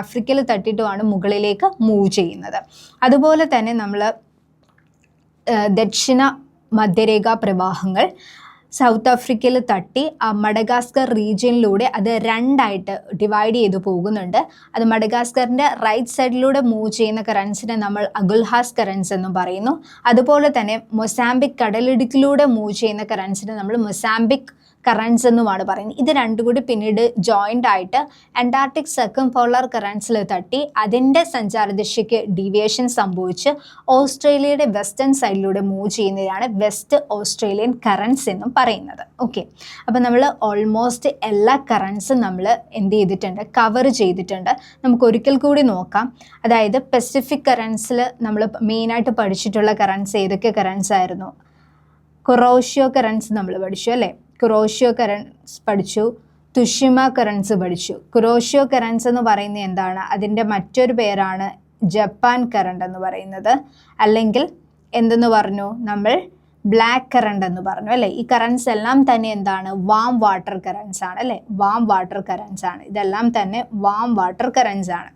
ആഫ്രിക്കയിൽ തട്ടിയിട്ടുമാണ് മുകളിലേക്ക് മൂവ് ചെയ്യുന്നത്. അതുപോലെ തന്നെ നമ്മൾ ദക്ഷിണ മധ്യരേഖ പ്രവാഹങ്ങൾ സൗത്ത് ആഫ്രിക്കയിൽ തട്ടി മഡഗാസ്കർ റീജിയനിലൂടെ അത് രണ്ടായിട്ട് ഡിവൈഡ് ചെയ്ത് പോകുന്നുണ്ട്. അത് മഡഗാസ്കറിൻ്റെ റൈറ്റ് സൈഡിലൂടെ മൂവ് ചെയ്യുന്ന കറൻസിനെ നമ്മൾ അഗുൽഹാസ് കറൻസ് എന്നും പറയുന്നു. അതുപോലെ തന്നെ മൊസാംബിക് കടലിടുക്കിലൂടെ മൂവ് ചെയ്യുന്ന കറൻസിനെ നമ്മൾ മൊസാംബിക് കറൻസ് എന്നുമാണ് പറയുന്നത്. ഇത് രണ്ടും കൂടി പിന്നീട് ജോയിൻ്റ് ആയിട്ട് അന്റാർട്ടിക് സർക്കംപോളാർ കറൻസിൽ തട്ടി അതിൻ്റെ സഞ്ചാരദിശയ്ക്ക് ഡീവിയേഷൻ സംഭവിച്ച് ഓസ്ട്രേലിയയുടെ വെസ്റ്റേൺ സൈഡിലൂടെ മൂവ് ചെയ്യുന്നതാണ് വെസ്റ്റ് ഓസ്ട്രേലിയൻ കറൻസ് എന്നും പറയുന്നത്. ഓക്കെ, അപ്പോൾ നമ്മൾ ഓൾമോസ്റ്റ് എല്ലാ കറൻസും നമ്മൾ എന്ത് ചെയ്തിട്ടുണ്ട്? കവർ ചെയ്തിട്ടുണ്ട്. നമുക്ക് ഒരിക്കൽ കൂടി നോക്കാം. അതായത് പസഫിക് കറൻസിൽ നമ്മൾ മെയിനായിട്ട് പഠിച്ചിട്ടുള്ള കറൻസ് ഏതൊക്കെ കറൻസ് ആയിരുന്നു? കൊറോഷ്യോ കറൻസ് നമ്മൾ പഠിച്ചു, അല്ലേ? കുറോഷ്യോ കറൻസ് പഠിച്ചു, തുഷിമ കറൻസ് പഠിച്ചു. കുറോഷ്യോ കറൻസ് എന്ന് പറയുന്നത് എന്താണ്? അതിൻ്റെ മറ്റൊരു പേരാണ് ജപ്പാൻ കറണ്ട് എന്ന് പറയുന്നത്. അല്ലെങ്കിൽ എന്തെന്ന് പറഞ്ഞു? നമ്മൾ ബ്ലാക്ക് കറണ്ട് എന്ന് പറഞ്ഞു, അല്ലേ? ഈ കറൻസ് എല്ലാം തന്നെ എന്താണ്? വാം വാട്ടർ കറൻസ് ആണ്, അല്ലേ? വാം വാട്ടർ കറൻസ് ആണ്. ഇതെല്ലാം തന്നെ വാം വാട്ടർ കറൻസ് ആണ്.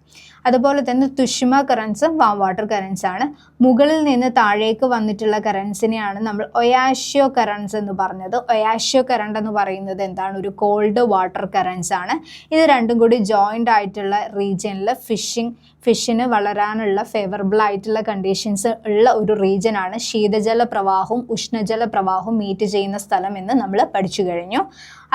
അതുപോലെ തന്നെ തുഷിമ കറൻസും വാം വാട്ടർ കറൻസ് ആണ്. മുകളിൽ നിന്ന് താഴേക്ക് വന്നിട്ടുള്ള കറൻസിനെയാണ് നമ്മൾ ഒയാഷ്യോ കറൻസ് എന്ന് പറഞ്ഞത്. ഒയാഷ്യോ കറണ്ട് എന്ന് പറയുന്നത് എന്താണ്? ഒരു കോൾഡ് വാട്ടർ കറൻസ് ആണ്. ഇത് രണ്ടും കൂടി ജോയിൻ്റ് ആയിട്ടുള്ള റീജിയനിൽ ഫിഷിന് വളരാനുള്ള ഫേവറബിൾ ആയിട്ടുള്ള കണ്ടീഷൻസ് ഉള്ള ഒരു റീജിയനാണ്. ശീതജല പ്രവാഹവും ഉഷ്ണജല പ്രവാഹവും മീറ്റ് ചെയ്യുന്ന സ്ഥലം എന്ന് നമ്മൾ പഠിച്ചു കഴിഞ്ഞു.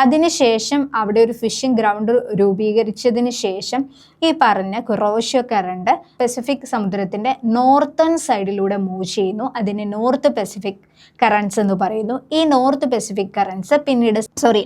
അതിനുശേഷം അവിടെ ഒരു ഫിഷിംഗ് ഗ്രൗണ്ട് രൂപീകരിച്ചതിന് ശേഷം ഈ പറഞ്ഞ കൊറോഷ്യോ കറണ്ട് പസഫിക് സമുദ്രത്തിൻ്റെ നോർത്തേൺ സൈഡിലൂടെ മൂവ് ചെയ്യുന്നു. അതിനെ നോർത്ത് പസഫിക് കറൻസ് എന്ന് പറയുന്നു. ഈ നോർത്ത് പസഫിക് കറൻസ് പിന്നീട്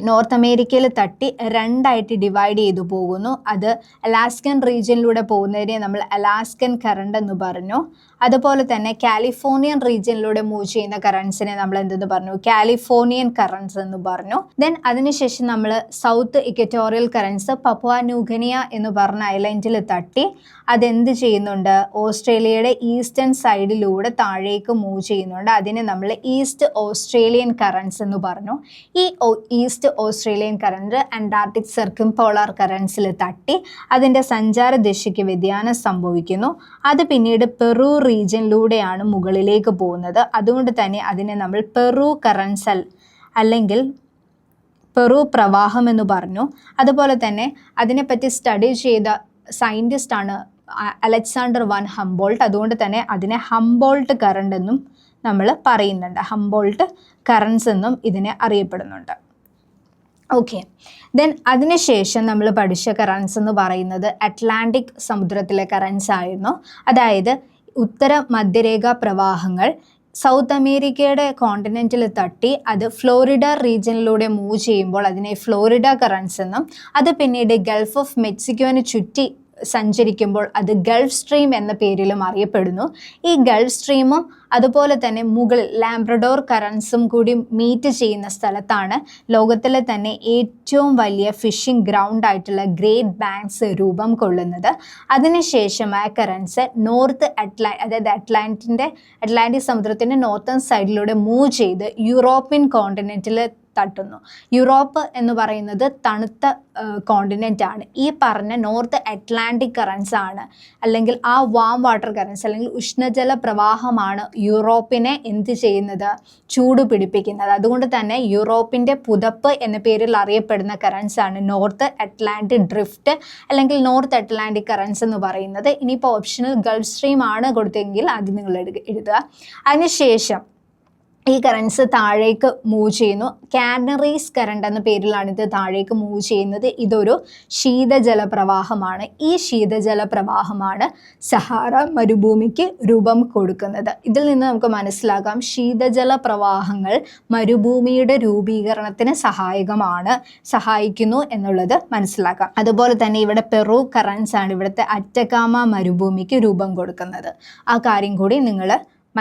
നോർത്ത് അമേരിക്കയിൽ തട്ടി രണ്ടായിട്ട് ഡിവൈഡ് ചെയ്തു പോകുന്നു. അത് അലാസ്കൻ റീജിയനിലൂടെ പോകുന്നതിനെ നമ്മൾ അലാസ്കൻ കറണ്ട് എന്ന് പറഞ്ഞു. അതുപോലെ തന്നെ കാലിഫോർണിയൻ റീജിയനിലൂടെ മൂവ് ചെയ്യുന്ന കറൻസിനെ നമ്മൾ എന്തെന്ന് പറഞ്ഞു? കാലിഫോർണിയൻ കറൻസ് എന്ന് പറഞ്ഞു. ദെൻ അതിനുശേഷം നമ്മൾ south equatorial currents Papua New Guinea എന്ന് പറഞ്ഞ ഐലൻഡിൽ തട്ടി അതെന്ത് ചെയ്യുന്നുണ്ട്, ഓസ്ട്രേലിയയുടെ ഈസ്റ്റേൺ സൈഡിലൂടെ താഴേക്ക് മൂവ് ചെയ്യുന്നുണ്ട്. അതിനെ നമ്മൾ ഈസ്റ്റ് ഓസ്ട്രേലിയൻ കറൻസ് എന്ന് പറഞ്ഞു. ഈ ഈസ്റ്റ് ഓസ്ട്രേലിയൻ കറന്റ് അന്റാർട്ടിക് സർക്കിംപോളാർ കറൻസിൽ തട്ടി അതിൻ്റെ സഞ്ചാര ദിശയ്ക്ക് വ്യതിയാനം സംഭവിക്കുന്നു. അത് പിന്നീട് പെറു റീജിയനിലൂടെയാണ് മുകളിലേക്ക് പോകുന്നത്. അതുകൊണ്ട് തന്നെ അതിനെ നമ്മൾ പെറു കറൻസ് അല്ലെങ്കിൽ പെറു പ്രവാഹം എന്ന് പറഞ്ഞു. അതുപോലെ തന്നെ അതിനെപ്പറ്റി സ്റ്റഡി ചെയ്ത സയൻറ്റിസ്റ്റാണ് അലക്സാണ്ടർ വാൻ ഹംബോൾട്ട്. അതുകൊണ്ട് തന്നെ അതിനെ ഹംബോൾട്ട് കറണ്ട് എന്നും നമ്മൾ പറയുന്നുണ്ട്. ഹംബോൾട്ട് കറൻസ് എന്നും ഇതിനെ അറിയപ്പെടുന്നുണ്ട്. ഓക്കെ, ദെൻ അതിനുശേഷം നമ്മൾ പഠിച്ച കറൻസ് എന്ന് പറയുന്നത് അറ്റ്ലാന്റിക് സമുദ്രത്തിലെ കറൻസ് ആയിരുന്നു. അതായത് ഉത്തര മധ്യരേഖ പ്രവാഹങ്ങൾ സൗത്ത് അമേരിക്കയുടെ കോണ്ടിനെൻറ്റിൽ തട്ടി അത് ഫ്ലോറിഡ റീജിയനിലൂടെ മൂവ് ചെയ്യുമ്പോൾ അതിനെ ഫ്ലോറിഡ കറൻസ് എന്നും, അത് പിന്നീട് ഗൾഫ് ഓഫ് മെക്സിക്കോന് ചുറ്റി സഞ്ചരിക്കുമ്പോൾ അത് ഗൾഫ് സ്ട്രീം എന്ന പേരിലും അറിയപ്പെടുന്നു. ഈ ഗൾഫ് സ്ട്രീമും അതുപോലെ തന്നെ മുകളിൽ ലാബ്രഡോർ കറൻസും കൂടി മീറ്റ് ചെയ്യുന്ന സ്ഥലത്താണ് ലോകത്തിലെ തന്നെ ഏറ്റവും വലിയ ഫിഷിംഗ് ഗ്രൗണ്ട് ആയിട്ടുള്ള ഗ്രേറ്റ് ബാങ്ക്സ് രൂപം കൊള്ളുന്നത്. അതിനുശേഷം ആ കറൻസ് നോർത്ത് അതായത് അറ്റ്ലാന്റിക് സമുദ്രത്തിൻ്റെ നോർത്തേൺ സൈഡിലൂടെ മൂവ് ചെയ്ത് യൂറോപ്യൻ കോണ്ടിനെൻറ്റിൽ തട്ടുന്നു. യൂറോപ്പ് എന്ന് പറയുന്നത് തണുത്ത കോണ്ടിനെൻ്റ് ആണ്. ഈ പറഞ്ഞ നോർത്ത് അറ്റ്ലാന്റിക് കറൻസ് ആണ്, അല്ലെങ്കിൽ ആ വാം വാട്ടർ കറൻസ് അല്ലെങ്കിൽ ഉഷ്ണജല പ്രവാഹമാണ് യൂറോപ്പിനെ എന്ത് ചെയ്യുന്നത്, ചൂട് പിടിപ്പിക്കുന്നത്. അതുകൊണ്ട് തന്നെ യൂറോപ്പിൻ്റെ പുതപ്പ് എന്ന പേരിൽ അറിയപ്പെടുന്ന കറൻസ് ആണ് നോർത്ത് അറ്റ്ലാന്റിക് ഡ്രിഫ്റ്റ് അല്ലെങ്കിൽ നോർത്ത് അറ്റ്ലാന്റിക് കറൻസ് എന്ന് പറയുന്നത്. ഇനിയിപ്പോൾ ഓപ്ഷണൽ ഗൾഫ് സ്ട്രീം ആണ് കൊടുത്തെങ്കിൽ അത് നിങ്ങൾ എഴുതുക. അതിനുശേഷം ഈ കറൻസ് താഴേക്ക് മൂവ് ചെയ്യുന്നു. കാനറീസ് കറണ്ട് എന്ന പേരിലാണ് ഇത് താഴേക്ക് മൂവ് ചെയ്യുന്നത്. ഇതൊരു ശീതജല പ്രവാഹമാണ്. ഈ ശീതജല പ്രവാഹമാണ് സഹാറ മരുഭൂമിക്ക് രൂപം കൊടുക്കുന്നത്. ഇതിൽ നിന്ന് നമുക്ക് മനസ്സിലാക്കാം ശീതജല പ്രവാഹങ്ങൾ മരുഭൂമിയുടെ രൂപീകരണത്തിന് സഹായിക്കുന്നു എന്നുള്ളത് മനസ്സിലാക്കാം. അതുപോലെ തന്നെ ഇവിടെ പെറു കറൻസ് ആണ് ഇവിടുത്തെ അറ്റകാമ മരുഭൂമിക്ക് രൂപം കൊടുക്കുന്നത്. ആ കാര്യം കൂടി നിങ്ങൾ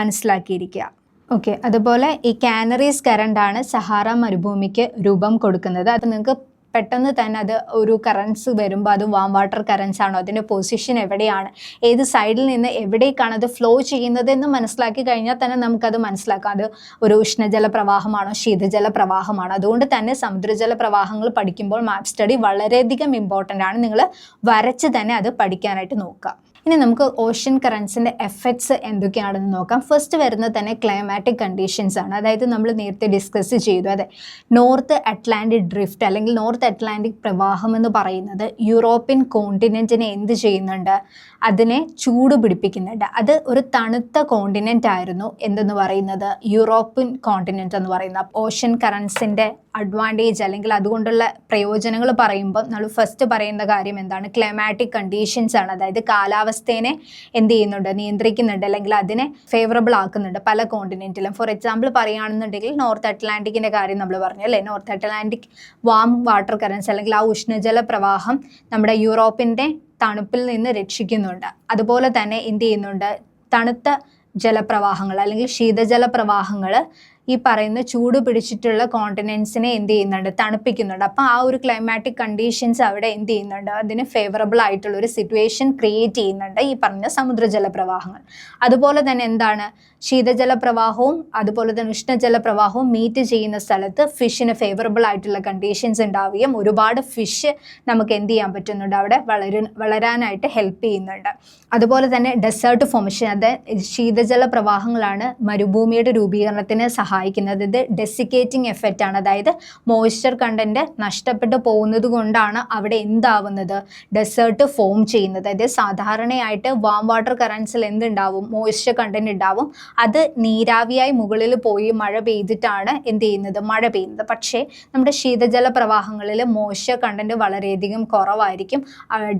മനസ്സിലാക്കിയിരിക്കുക. ഓക്കെ, അതുപോലെ ഈ കാനറീസ് കറണ്ടാണ് സഹാറ മരുഭൂമിക്ക് രൂപം കൊടുക്കുന്നത്. അത് നിങ്ങൾക്ക് പെട്ടെന്ന് തന്നെ അത് ഒരു കറൻസ് വരുമ്പോൾ അത് വാം വാട്ടർ കറൻസ് ആണോ, അതിൻ്റെ പൊസിഷൻ എവിടെയാണ്, ഏത് സൈഡിൽ നിന്ന് എവിടേക്കാണ് അത് ഫ്ലോ ചെയ്യുന്നത് എന്ന് മനസ്സിലാക്കി കഴിഞ്ഞാൽ തന്നെ നമുക്കത് മനസ്സിലാക്കാം അത് ഒരു ഉഷ്ണജല പ്രവാഹമാണോ ശീതജല പ്രവാഹമാണോ. അതുകൊണ്ട് തന്നെ സമുദ്രജല പ്രവാഹങ്ങൾ പഠിക്കുമ്പോൾ മാപ്പ് സ്റ്റഡി വളരെയധികം ഇമ്പോർട്ടൻ്റ് ആണ്. നിങ്ങൾ വരച്ച് തന്നെ അത് പഠിക്കാനായിട്ട് നോക്കുക. ഇനി നമുക്ക് ഓഷ്യൻ കറൻസിൻ്റെ എഫക്ട്സ് എന്തൊക്കെയാണെന്ന് നോക്കാം. ഫസ്റ്റ് വരുന്നത് തന്നെ ക്ലൈമാറ്റിക് കണ്ടീഷൻസ് ആണ്. അതായത് നമ്മൾ നേരത്തെ ഡിസ്കസ് ചെയ്തു, അതെ, നോർത്ത് അറ്റ്ലാന്റിക് ഡ്രിഫ്റ്റ് അല്ലെങ്കിൽ നോർത്ത് അറ്റ്ലാന്റിക് പ്രവാഹം എന്ന് പറയുന്നത് യൂറോപ്യൻ കോണ്ടിനെൻറ്റിനെ എന്ത് ചെയ്യുന്നുണ്ട്, അതിനെ ചൂട് പിടിപ്പിക്കുന്നുണ്ട്. അത് ഒരു തണുത്ത കോണ്ടിനെൻ്റ് ആയിരുന്നു എന്തെന്ന് പറയുന്നത്, യൂറോപ്യൻ കോണ്ടിനെൻ്റ് എന്ന് പറയുന്നത്. ഓഷ്യൻ കറൻസിൻ്റെ അഡ്വാൻറ്റേജ് അല്ലെങ്കിൽ അതുകൊണ്ടുള്ള പ്രയോജനങ്ങൾ പറയുമ്പോൾ നമ്മൾ ഫസ്റ്റ് പറയുന്ന കാര്യം എന്താണ്, ക്ലൈമാറ്റിക് കണ്ടീഷൻസ് ആണ്. അതായത് കാലാവസ്ഥയെ എന്ത് ചെയ്യുന്നുണ്ട്, നിയന്ത്രിക്കുന്നുണ്ട് അല്ലെങ്കിൽ അതിനെ ഫേവറബിൾ ആക്കുന്നുണ്ട് പല കോണ്ടിനെൻറ്റിലും. ഫോർ എക്സാമ്പിൾ പറയുകയാണെന്നുണ്ടെങ്കിൽ നോർത്ത് അറ്റ്ലാന്റിക്കിൻ്റെ കാര്യം നമ്മൾ പറഞ്ഞു അല്ലേ. North Atlantic warm water currents അല്ലെങ്കിൽ ആ ഉഷ്ണജല പ്രവാഹം നമ്മുടെ യൂറോപ്പിൻ്റെ തണുപ്പിൽ നിന്ന് രക്ഷിക്കുന്നുണ്ട്. അതുപോലെ തന്നെ എന്ത് ചെയ്യുന്നുണ്ട്, തണുത്ത ജലപ്രവാഹങ്ങൾ അല്ലെങ്കിൽ ശീതജല പ്രവാഹങ്ങൾ ഈ പറയുന്ന ചൂട് പിടിച്ചിട്ടുള്ള കോണ്ടിനെൻസിനെ എന്ത് ചെയ്യുന്നുണ്ട്, തണുപ്പിക്കുന്നുണ്ട്. അപ്പോൾ ആ ഒരു ക്ലൈമാറ്റിക് കണ്ടീഷൻസ് അവിടെ എന്ത് ചെയ്യുന്നുണ്ട്, അതിന് ഫേവറബിൾ ആയിട്ടുള്ള ഒരു സിറ്റുവേഷൻ ക്രിയേറ്റ് ചെയ്യുന്നുണ്ട് ഈ പറഞ്ഞ സമുദ്രജല പ്രവാഹങ്ങൾ. അതുപോലെ തന്നെ എന്താണ്, ശീതജല പ്രവാഹവും അതുപോലെ തന്നെ ഉഷ്ണജല പ്രവാഹവും മീറ്റ് ചെയ്യുന്ന സ്ഥലത്ത് ഫിഷിന് ഫേവറബിൾ ആയിട്ടുള്ള കണ്ടീഷൻസ് ഉണ്ടാവുകയും ഒരുപാട് ഫിഷ് നമുക്ക് എന്ത് ചെയ്യാൻ പറ്റുന്നുണ്ട്, അവിടെ വളരാനായിട്ട് ഹെൽപ്പ് ചെയ്യുന്നുണ്ട്. അതുപോലെ തന്നെ ഡെസേർട്ട് ഫോർമേഷൻ, അത് ശീതജല പ്രവാഹങ്ങളാണ് മരുഭൂമിയുടെ രൂപീകരണത്തിന് സഹായിക്കുന്നത്. ഇത് ഡെസിക്കേറ്റിംഗ് എഫക്റ്റ് ആണ്. അതായത് മോയ്സ്ചർ കണ്ടന്റ് നഷ്ടപ്പെട്ടു പോകുന്നത് കൊണ്ടാണ് അവിടെ എന്താവുന്നത്, ഡെസേർട്ട് ഫോം ചെയ്യുന്നത്. അതായത് സാധാരണയായിട്ട് വാം വാട്ടർ കറൻസിൽ എന്തുണ്ടാവും, മോയ്സ്ചർ കണ്ടന്റ് ഉണ്ടാവും. അത് നീരാവിയായി മുകളിൽ പോയി മഴ പെയ്തിട്ടാണ് എന്ത് ചെയ്യുന്നത്, മഴ പെയ്യുന്നത്. പക്ഷേ നമ്മുടെ ശീതജല പ്രവാഹങ്ങളിൽ മോയ്സ്ചർ കണ്ടന്റ് വളരെയധികം കുറവായിരിക്കും.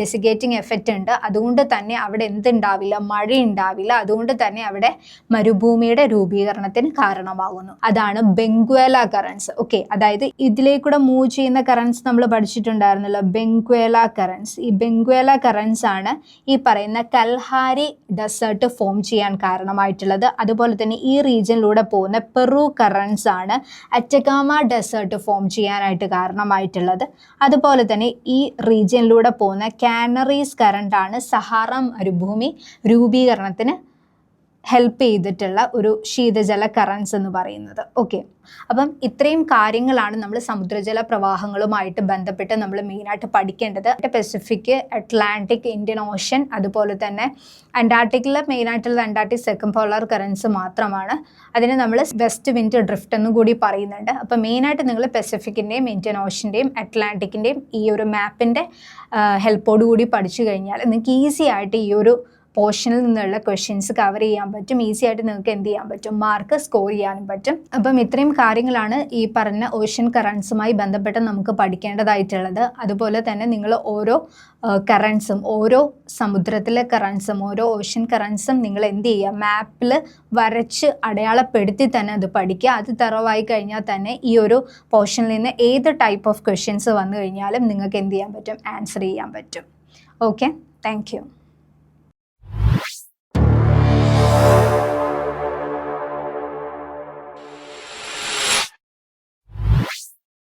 ഡെസിക്കേറ്റിംഗ് എഫക്റ്റ് ഉണ്ട്. അതുകൊണ്ട് തന്നെ അവിടെ എന്തുണ്ടാവില്ല, മഴ ഉണ്ടാവില്ല. അതുകൊണ്ട് തന്നെ അവിടെ മരുഭൂമിയുടെ രൂപീകരണത്തിന് കാരണമാകുന്നു. പോകുന്നു. അതാണ് ബെങ്ക്വേല കറൻസ്. ഓക്കെ, അതായത് ഇതിലേക്കൂടെ മൂവ് ചെയ്യുന്ന കറൻസ് നമ്മൾ പഠിച്ചിട്ടുണ്ടായിരുന്നല്ലോ, ബെങ്ക്വേല കറൻസ്. ഈ ബെങ്ക്വേല കറൻസ് ആണ് ഈ പറയുന്ന കൽഹാരി ഡെസേർട്ട് ഫോം ചെയ്യാൻ കാരണമായിട്ടുള്ളത്. അതുപോലെ തന്നെ ഈ റീജിയനിലൂടെ പോകുന്ന പെറു കറൻസ് ആണ് അറ്റകാമ ഡെസേർട്ട് ഫോം ചെയ്യാനായിട്ട് കാരണമായിട്ടുള്ളത്. അതുപോലെ തന്നെ ഈ റീജിയനിലൂടെ പോകുന്ന കാനറീസ് കറണ്ട് ആണ് സഹാറ മരുഭൂമി രൂപീകരണത്തിന് ഹെൽപ്പ് ചെയ്തിട്ടുള്ള ഒരു ശീതജല കറൻസ് എന്ന് പറയുന്നത്. ഓക്കെ, അപ്പം ഇത്രയും കാര്യങ്ങളാണ് നമ്മൾ സമുദ്രജല പ്രവാഹങ്ങളുമായിട്ട് ബന്ധപ്പെട്ട് നമ്മൾ മെയിനായിട്ട് പഠിക്കേണ്ടത്. പസഫിക്, അറ്റ്ലാന്റിക്, ഇന്ത്യൻ ഓഷൻ, അതുപോലെ തന്നെ അന്റാർട്ടിക്കിൽ മെയിനായിട്ടുള്ള അന്റാർട്ടിക് സെക്കംപോളാർ കറൻസ് മാത്രമാണ്. അതിന് നമ്മൾ വെസ്റ്റ് വിൻഡ് ഡ്രിഫ്റ്റ് എന്നും കൂടി പറയുന്നുണ്ട്. അപ്പം മെയിനായിട്ട് നിങ്ങൾ പസഫിക്കിൻ്റെയും ഇന്ത്യൻ ഓഷൻ്റെയും അറ്റ്ലാന്റിക്കിൻ്റെയും ഈ ഒരു മാപ്പിൻ്റെ ഹെൽപ്പോട് കൂടി പഠിച്ചു കഴിഞ്ഞാൽ നിങ്ങൾക്ക് ഈസി ആയിട്ട് ഈ ഒരു പോർഷനിൽ നിന്നുള്ള ക്വസ്റ്റ്യൻസ് കവർ ചെയ്യാൻ പറ്റും. ഈസി ആയിട്ട് നിങ്ങൾക്ക് എന്ത് ചെയ്യാൻ പറ്റും, മാർക്ക് സ്കോർ ചെയ്യാനും പറ്റും. അപ്പം ഇത്രയും കാര്യങ്ങളാണ് ഈ പറഞ്ഞ ഓഷ്യൻ കറൻസുമായി ബന്ധപ്പെട്ട് നമുക്ക് പഠിക്കേണ്ടതായിട്ടുള്ളത്. അതുപോലെ തന്നെ നിങ്ങൾ ഓരോ കറൻസും, ഓരോ സമുദ്രത്തിലെ കറൻസും, ഓരോ ഓഷ്യൻ കറൻസും നിങ്ങൾ എന്ത് ചെയ്യുക, മാപ്പിൽ വരച്ച് അടയാളപ്പെടുത്തി തന്നെ അത് പഠിക്കുക. അത് തറവായി കഴിഞ്ഞാൽ തന്നെ ഈ ഒരു പോർഷനിൽ നിന്ന് ഏത് ടൈപ്പ് ഓഫ് ക്വസ്റ്റ്യൻസ് വന്നു കഴിഞ്ഞാലും നിങ്ങൾക്ക് എന്ത് ചെയ്യാൻ പറ്റും, ആൻസർ ചെയ്യാൻ പറ്റും. Okay, thank you.